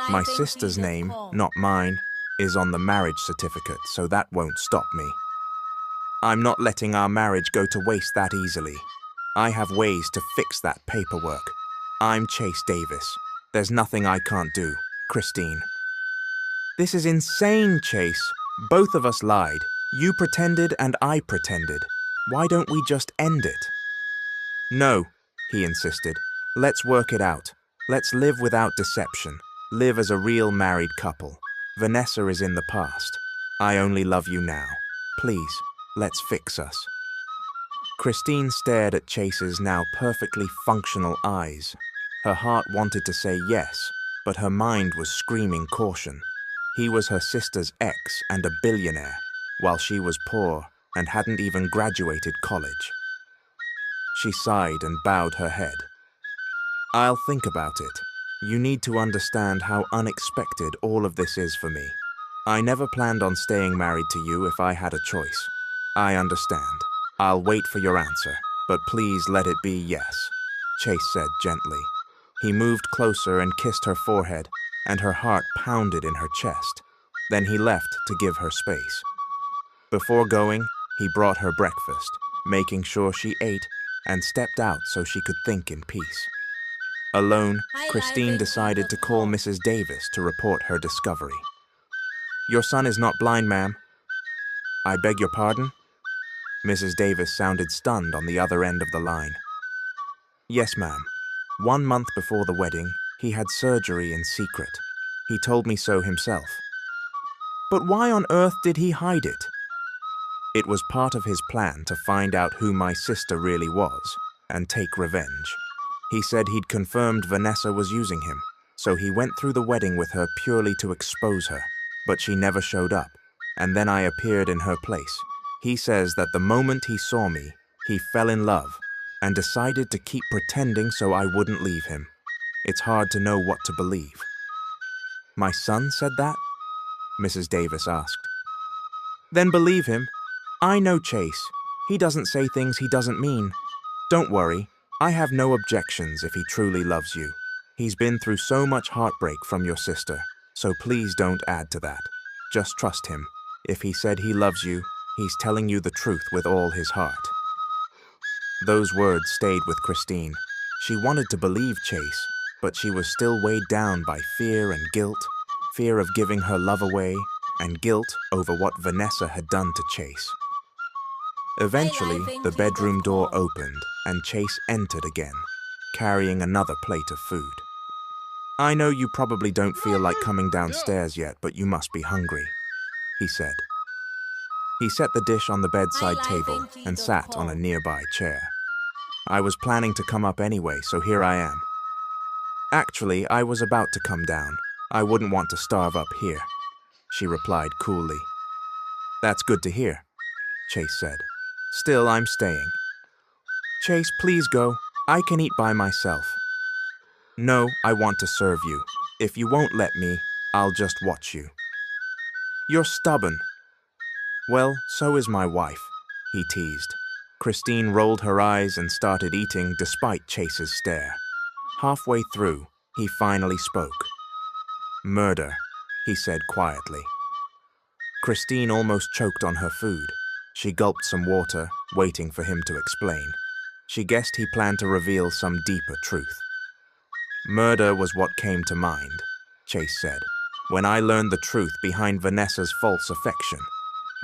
My sister's name, not mine, is on the marriage certificate, so that won't stop me. I'm not letting our marriage go to waste that easily. I have ways to fix that paperwork. I'm Chase Davis. There's nothing I can't do, Christine." "This is insane, Chase. Both of us lied. You pretended and I pretended. Why don't we just end it?" "No," he insisted. "Let's work it out. Let's live without deception. Live as a real married couple. Vanessa is in the past. I only love you now. Please, let's fix us." Christine stared at Chase's now perfectly functional eyes. Her heart wanted to say yes, but her mind was screaming caution. He was her sister's ex and a billionaire, while she was poor and hadn't even graduated college. She sighed and bowed her head. "I'll think about it. You need to understand how unexpected all of this is for me. I never planned on staying married to you if I had a choice. I understand. I'll wait for your answer, but please let it be yes," Chase said gently. He moved closer and kissed her forehead, and her heart pounded in her chest. Then he left to give her space. Before going, He brought her breakfast, making sure she ate, and stepped out so she could think in peace. Alone, Christine decided to call Mrs. Davis to report her discovery. "Your son is not blind, ma'am." "I beg your pardon?" Mrs. Davis sounded stunned on the other end of the line. "Yes, ma'am. 1 month before the wedding, he had surgery in secret. He told me so himself." "But why on earth did he hide it?" "It was part of his plan to find out who my sister really was and take revenge. He said he'd confirmed Vanessa was using him, so he went through the wedding with her purely to expose her, but she never showed up, and then I appeared in her place. He says that the moment he saw me, he fell in love and decided to keep pretending so I wouldn't leave him. It's hard to know what to believe." "My son said that?" Mrs. Davis asked. "Then believe him. I know Chase. He doesn't say things he doesn't mean. Don't worry, I have no objections if he truly loves you. He's been through so much heartbreak from your sister, so please don't add to that. Just trust him. If he said he loves you, he's telling you the truth with all his heart." Those words stayed with Christine. She wanted to believe Chase, but she was still weighed down by fear and guilt, fear of giving her love away, and guilt over what Vanessa had done to Chase. Eventually, the bedroom door opened and Chase entered again, carrying another plate of food. "I know you probably don't feel like coming downstairs yet, but you must be hungry," he said. He set the dish on the bedside table and sat on a nearby chair. "I was planning to come up anyway, so here I am." "Actually, I was about to come down. I wouldn't want to starve up here," she replied coolly. "That's good to hear," Chase said. "Still, I'm staying." "Chase, please go. I can eat by myself." "No, I want to serve you. If you won't let me, I'll just watch you." "You're stubborn." "Well, so is my wife," he teased. Christine rolled her eyes and started eating despite Chase's stare. Halfway through, he finally spoke. "Murder," he said quietly. Christine almost choked on her food. She gulped some water, waiting for him to explain. She guessed he planned to reveal some deeper truth. "Murder was what came to mind," Chase said, "when I learned the truth behind Vanessa's false affection.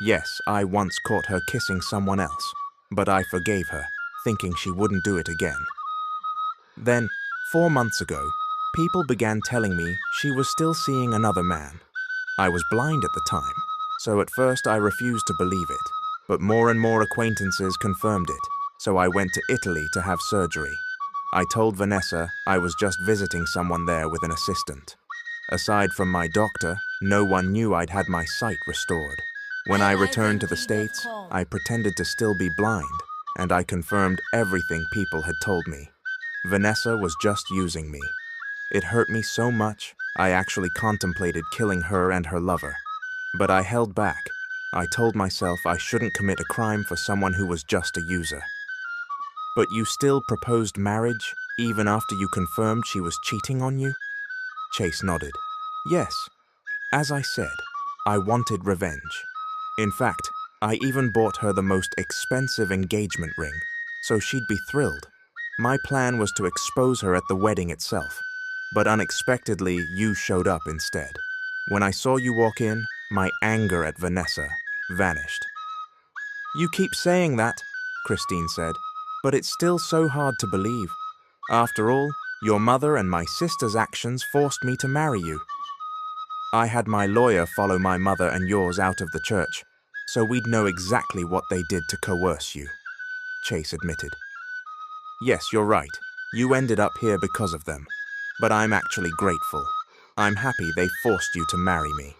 Yes, I once caught her kissing someone else, but I forgave her, thinking she wouldn't do it again. Then, 4 months ago, people began telling me she was still seeing another man. I was blind at the time, so at first I refused to believe it, but more and more acquaintances confirmed it, so I went to Italy to have surgery. I told Vanessa I was just visiting someone there with an assistant. Aside from my doctor, no one knew I'd had my sight restored. When I returned to the States, I pretended to still be blind, and I confirmed everything people had told me. Vanessa was just using me. It hurt me so much, I actually contemplated killing her and her lover. But I held back. I told myself I shouldn't commit a crime for someone who was just a user." "But you still proposed marriage, even after you confirmed she was cheating on you?" Chase nodded. "Yes. As I said, I wanted revenge. In fact, I even bought her the most expensive engagement ring, so she'd be thrilled. My plan was to expose her at the wedding itself, but unexpectedly you showed up instead. When I saw you walk in, my anger at Vanessa vanished." "You keep saying that," Christine said, "but it's still so hard to believe. After all, your mother and my sister's actions forced me to marry you." "I had my lawyer follow my mother and yours out of the church, so we'd know exactly what they did to coerce you," Chase admitted. "Yes, you're right. You ended up here because of them. But I'm actually grateful. I'm happy they forced you to marry me."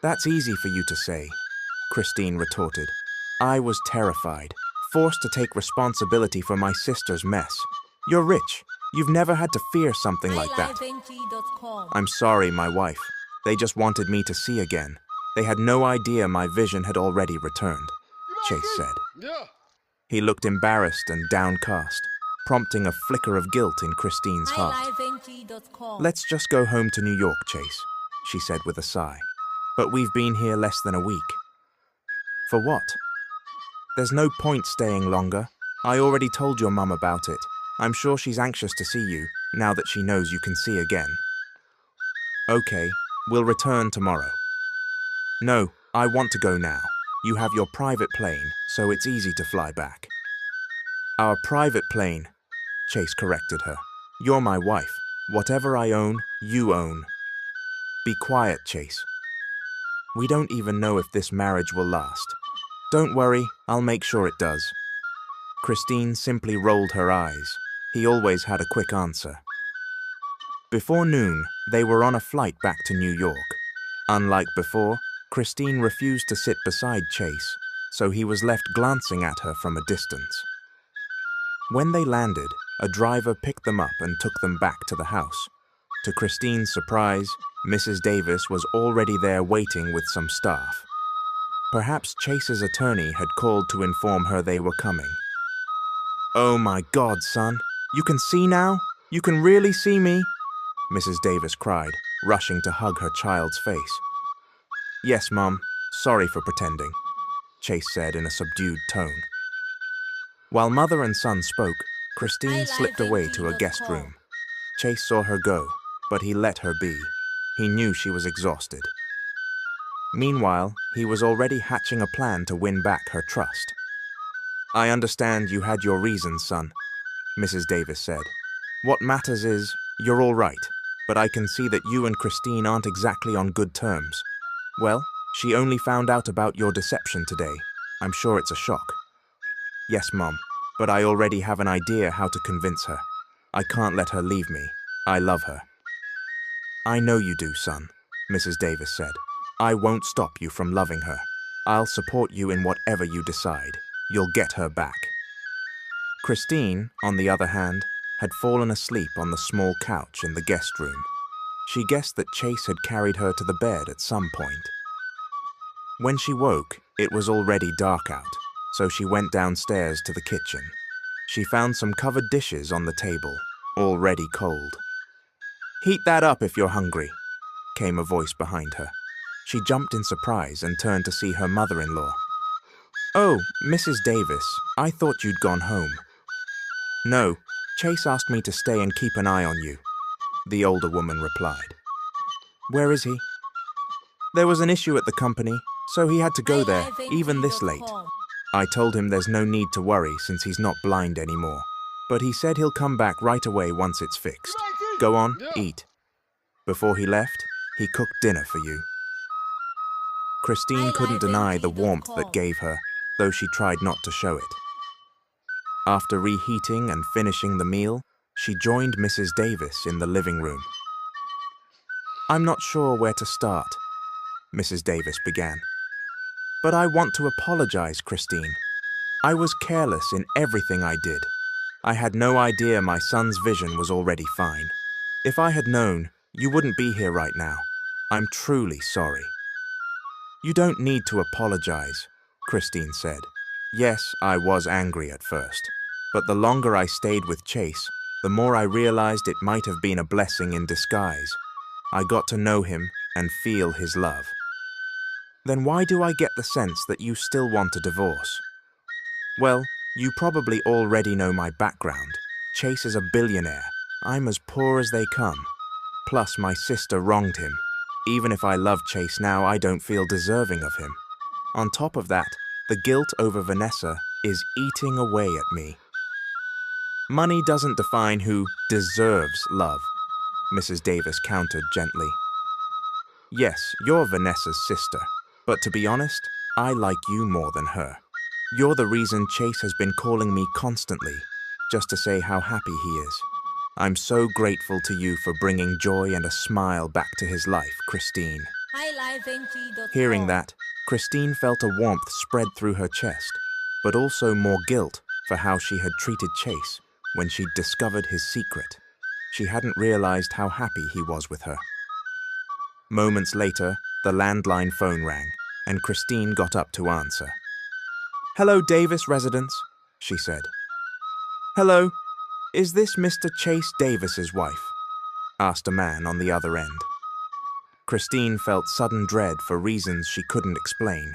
"That's easy for you to say," Christine retorted. "I was terrified, forced to take responsibility for my sister's mess. You're rich. You've never had to fear something like that." "I'm sorry, my wife. They just wanted me to see again. They had no idea my vision had already returned," Chase said. He looked embarrassed and downcast, prompting a flicker of guilt in Christine's heart. "Let's just go home to New York, Chase," she said with a sigh. "But we've been here less than a week." "For what?" There's no point staying longer. I already told your mum about it. I'm sure she's anxious to see you, now that she knows you can see again. Okay, we'll return tomorrow. No, I want to go now. You have your private plane, so it's easy to fly back. Our private plane, Chase corrected her. You're my wife. Whatever I own, you own. Be quiet, Chase. We don't even know if this marriage will last. Don't worry, I'll make sure it does. Christine simply rolled her eyes. He always had a quick answer. Before noon, they were on a flight back to New York. Unlike before, Christine refused to sit beside Chase, so he was left glancing at her from a distance. When they landed, a driver picked them up and took them back to the house. To Christine's surprise, Mrs. Davis was already there waiting with some staff. Perhaps Chase's attorney had called to inform her they were coming. "Oh my God, son, you can see now? You can really see me?" Mrs. Davis cried, rushing to hug her child's face. "Yes, Mum, sorry for pretending," Chase said in a subdued tone. While mother and son spoke, Christine slipped away to a guest room. Chase saw her go, but he let her be. He knew she was exhausted. Meanwhile, he was already hatching a plan to win back her trust. "I understand you had your reasons, son," Mrs. Davis said. "What matters is, you're all right, but I can see that you and Christine aren't exactly on good terms. Well, she only found out about your deception today. I'm sure it's a shock." "Yes, Mom, but I already have an idea how to convince her. I can't let her leave me. I love her." "I know you do, son," Mrs. Davis said. "I won't stop you from loving her. I'll support you in whatever you decide. You'll get her back." Christine, on the other hand, had fallen asleep on the small couch in the guest room. She guessed that Chase had carried her to the bed at some point. When she woke, it was already dark out, so she went downstairs to the kitchen. She found some covered dishes on the table, already cold. "Heat that up if you're hungry," came a voice behind her. She jumped in surprise and turned to see her mother-in-law. "Oh, Mrs. Davis, I thought you'd gone home." "No, Chase asked me to stay and keep an eye on you," the older woman replied. "Where is he?" "There was an issue at the company, so he had to go there, even this late. I told him there's no need to worry since he's not blind anymore, but he said he'll come back right away once it's fixed. Go on, eat." Before he left, he cooked dinner for you. Christine couldn't deny the warmth that gave her, though she tried not to show it. After reheating and finishing the meal, she joined Mrs. Davis in the living room. "I'm not sure where to start," Mrs. Davis began. "But I want to apologize, Christine. I was careless in everything I did. I had no idea my son's vision was already fine. If I had known, you wouldn't be here right now. I'm truly sorry." "You don't need to apologize," Christine said. "Yes, I was angry at first, but the longer I stayed with Chase, the more I realized it might have been a blessing in disguise. I got to know him and feel his love." "Then why do I get the sense that you still want a divorce?" "Well, you probably already know my background. Chase is a billionaire. I'm as poor as they come. Plus, my sister wronged him. Even if I love Chase now, I don't feel deserving of him. On top of that, the guilt over Vanessa is eating away at me." "Money doesn't define who deserves love," Mrs. Davis countered gently. "Yes, you're Vanessa's sister, but to be honest, I like you more than her. You're the reason Chase has been calling me constantly, just to say how happy he is. I'm so grateful to you for bringing joy and a smile back to his life, Christine." Hearing that, Christine felt a warmth spread through her chest, but also more guilt for how she had treated Chase when she'd discovered his secret. She hadn't realized how happy he was with her. Moments later, the landline phone rang, and Christine got up to answer. "Hello, Davis residence," she said. "Hello, is this Mr. Chase Davis's wife?" asked a man on the other end. Christine felt sudden dread for reasons she couldn't explain.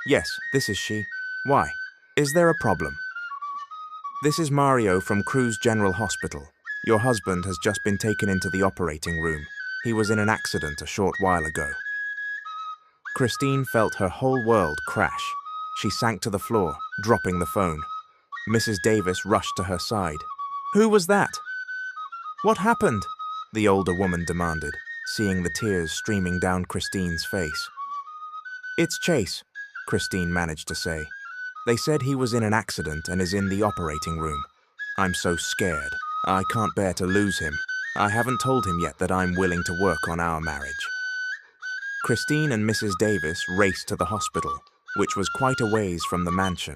"Yes, this is she. Why? Is there a problem? This is Mario from Cruz General Hospital. Your husband has just been taken into the operating room. He was in an accident a short while ago. Christine felt her whole world crash. She sank to the floor, dropping the phone. Mrs. Davis rushed to her side. Who was that? What happened? The older woman demanded, seeing the tears streaming down Christine's face. It's Chase, Christine managed to say. They said he was in an accident and is in the operating room. I'm so scared. I can't bear to lose him. I haven't told him yet that I'm willing to work on our marriage. Christine and Mrs. Davis raced to the hospital, which was quite a ways from the mansion.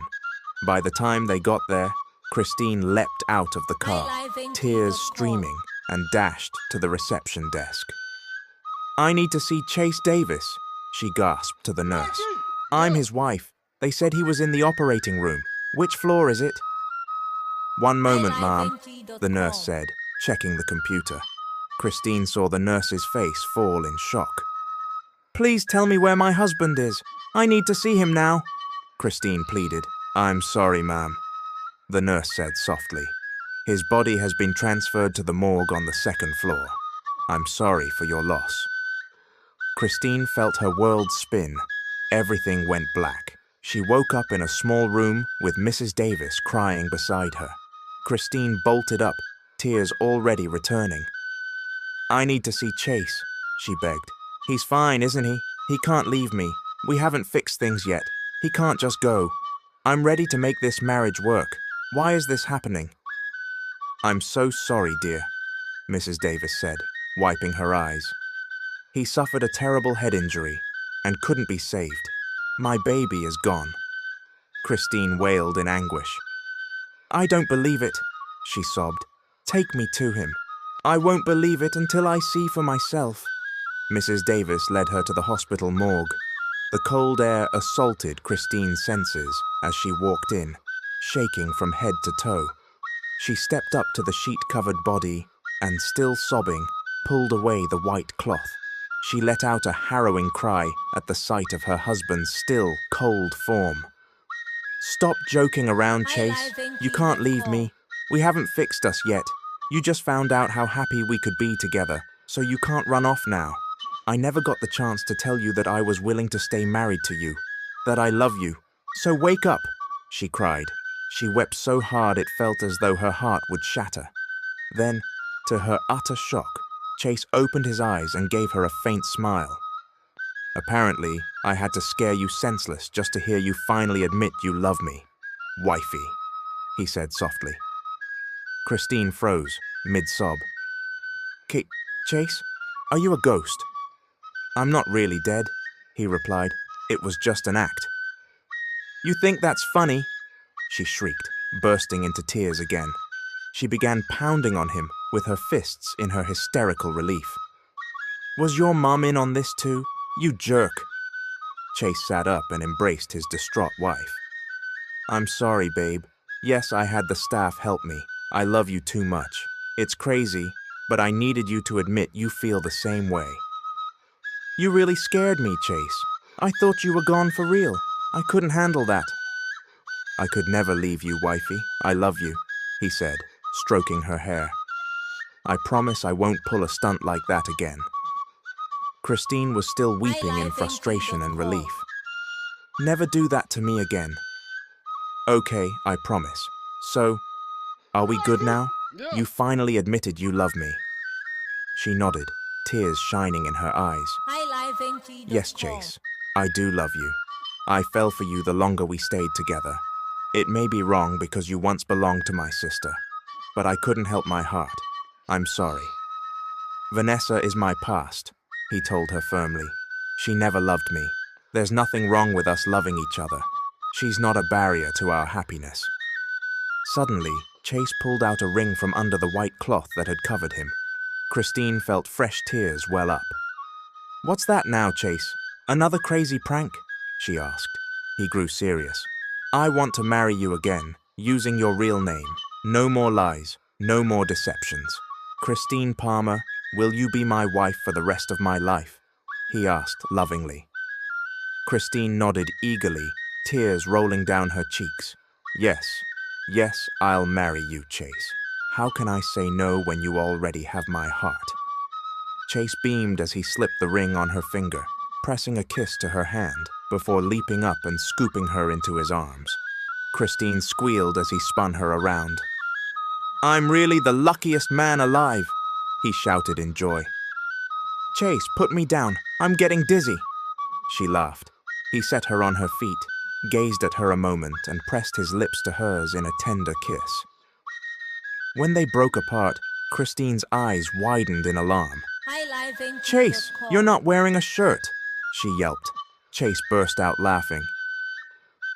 By the time they got there, Christine leapt out of the car, tears streaming, and dashed to the reception desk. I need to see Chase Davis, she gasped to the nurse. I'm his wife. They said he was in the operating room. Which floor is it? One moment, ma'am, the nurse said, checking the computer. Christine saw the nurse's face fall in shock. Please tell me where my husband is. I need to see him now, Christine pleaded. I'm sorry, ma'am, the nurse said softly. His body has been transferred to the morgue on the second floor. I'm sorry for your loss. Christine felt her world spin. Everything went black. She woke up in a small room with Mrs. Davis crying beside her. Christine bolted up, tears already returning. I need to see Chase, she begged. He's fine, isn't he? He can't leave me. We haven't fixed things yet. He can't just go. I'm ready to make this marriage work. Why is this happening? I'm so sorry, dear, Mrs. Davis said, wiping her eyes. He suffered a terrible head injury and couldn't be saved. My baby is gone. Christine wailed in anguish. I don't believe it, she sobbed. Take me to him. I won't believe it until I see for myself. Mrs. Davis led her to the hospital morgue. The cold air assaulted Christine's senses as she walked in, shaking from head to toe. She stepped up to the sheet-covered body and, still sobbing, pulled away the white cloth. She let out a harrowing cry at the sight of her husband's still, cold form. Stop joking around, Chase. You can't leave me. We haven't fixed us yet. You just found out how happy we could be together, so you can't run off now. I never got the chance to tell you that I was willing to stay married to you, that I love you. So wake up, she cried. She wept so hard it felt as though her heart would shatter. Then, to her utter shock, Chase opened his eyes and gave her a faint smile. Apparently, I had to scare you senseless just to hear you finally admit you love me, wifey, he said softly. Christine froze, mid-sob. Chase, are you a ghost? I'm not really dead, he replied. It was just an act. You think that's funny? She shrieked, bursting into tears again. She began pounding on him with her fists in her hysterical relief. Was your mom in on this too? You jerk. Chase sat up and embraced his distraught wife. I'm sorry, babe. Yes, I had the staff help me. I love you too much. It's crazy, but I needed you to admit you feel the same way. You really scared me, Chase. I thought you were gone for real. I couldn't handle that. I could never leave you, wifey. I love you, he said, stroking her hair. I promise I won't pull a stunt like that again. Christine was still weeping in frustration and relief. Never do that to me again. Okay, I promise. So, are we good now? You finally admitted you love me. She nodded, tears shining in her eyes. Yes, Chase, I do love you. I fell for you the longer we stayed together. It may be wrong because you once belonged to my sister, but I couldn't help my heart. I'm sorry. Vanessa is my past, he told her firmly. She never loved me. There's nothing wrong with us loving each other. She's not a barrier to our happiness. Suddenly, Chase pulled out a ring from under the white cloth that had covered him. Christine felt fresh tears well up. What's that now, Chase? Another crazy prank? She asked. He grew serious. I want to marry you again, using your real name. No more lies, no more deceptions. Christine Palmer, will you be my wife for the rest of my life? He asked lovingly. Christine nodded eagerly, tears rolling down her cheeks. Yes, yes, I'll marry you, Chase. How can I say no when you already have my heart? Chase beamed as he slipped the ring on her finger, pressing a kiss to her hand before leaping up and scooping her into his arms. Christine squealed as he spun her around. I'm really the luckiest man alive, he shouted in joy. Chase, put me down. I'm getting dizzy. She laughed. He set her on her feet, gazed at her a moment, and pressed his lips to hers in a tender kiss. When they broke apart, Christine's eyes widened in alarm. Chase, you're not wearing a shirt, she yelped. Chase burst out laughing.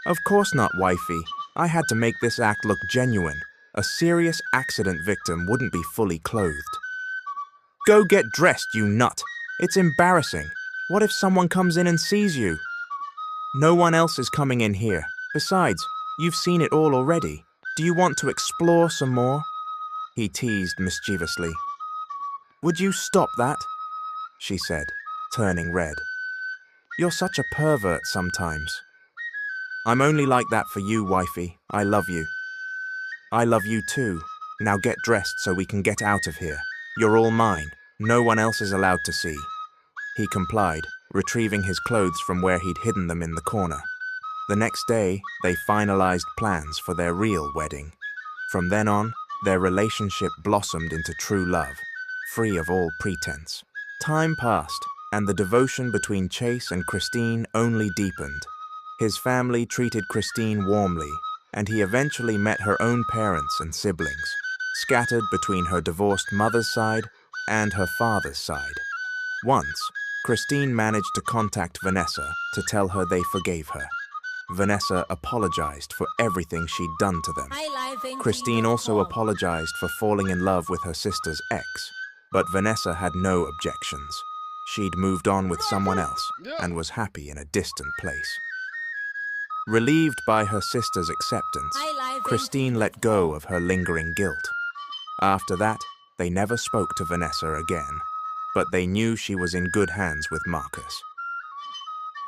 Of course not, wifey. I had to make this act look genuine. A serious accident victim wouldn't be fully clothed. Go get dressed, you nut. It's embarrassing. What if someone comes in and sees you? No one else is coming in here. Besides, you've seen it all already. Do you want to explore some more? He teased mischievously. Would you stop that? She said, turning red. You're such a pervert sometimes. I'm only like that for you, wifey. I love you. I love you too. Now get dressed so we can get out of here. You're all mine. No one else is allowed to see. He complied, retrieving his clothes from where he'd hidden them in the corner. The next day, they finalized plans for their real wedding. From then on, their relationship blossomed into true love, free of all pretense. Time passed, and the devotion between Chase and Christine only deepened. His family treated Christine warmly, and he eventually met her own parents and siblings, scattered between her divorced mother's side and her father's side. Once, Christine managed to contact Vanessa to tell her they forgave her. Vanessa apologized for everything she'd done to them. Christine also apologized for falling in love with her sister's ex, but Vanessa had no objections. She'd moved on with someone else and was happy in a distant place. Relieved by her sister's acceptance, Christine let go of her lingering guilt. After that, they never spoke to Vanessa again, but they knew she was in good hands with Marcus.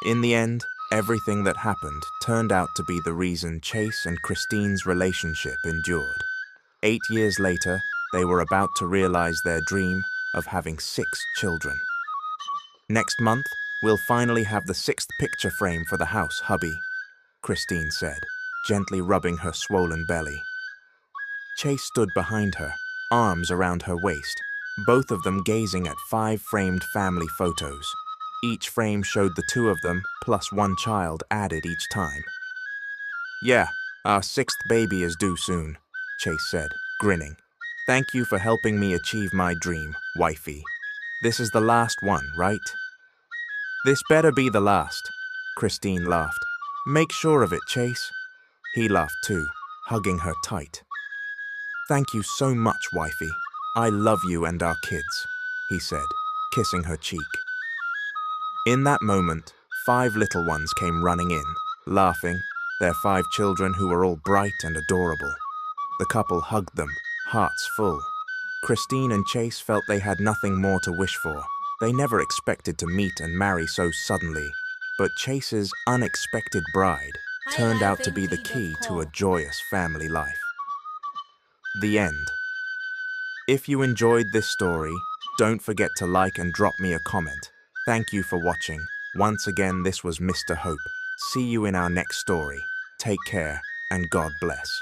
In the end, everything that happened turned out to be the reason Chase and Christine's relationship endured. 8 years later, they were about to realize their dream of having 6 children. Next month, we'll finally have the 6th picture frame for the house, hubby, Christine said, gently rubbing her swollen belly. Chase stood behind her, arms around her waist, both of them gazing at 5 framed family photos. Each frame showed the 2 of them, plus 1 child added each time. Yeah, our 6th baby is due soon, Chase said, grinning. Thank you for helping me achieve my dream, wifey. This is the last one, right? This better be the last, Christine laughed. Make sure of it, Chase. He laughed too, hugging her tight. Thank you so much, wifey. I love you and our kids, he said, kissing her cheek. In that moment, 5 little ones came running in, laughing, their 5 children who were all bright and adorable. The couple hugged them, hearts full. Christine and Chase felt they had nothing more to wish for. They never expected to meet and marry so suddenly, but Chase's unexpected bride turned out to be the key to a joyous family life. The end. If you enjoyed this story, don't forget to like and drop me a comment. Thank you for watching. Once again, this was Mr. Hope. See you in our next story. Take care, and God bless.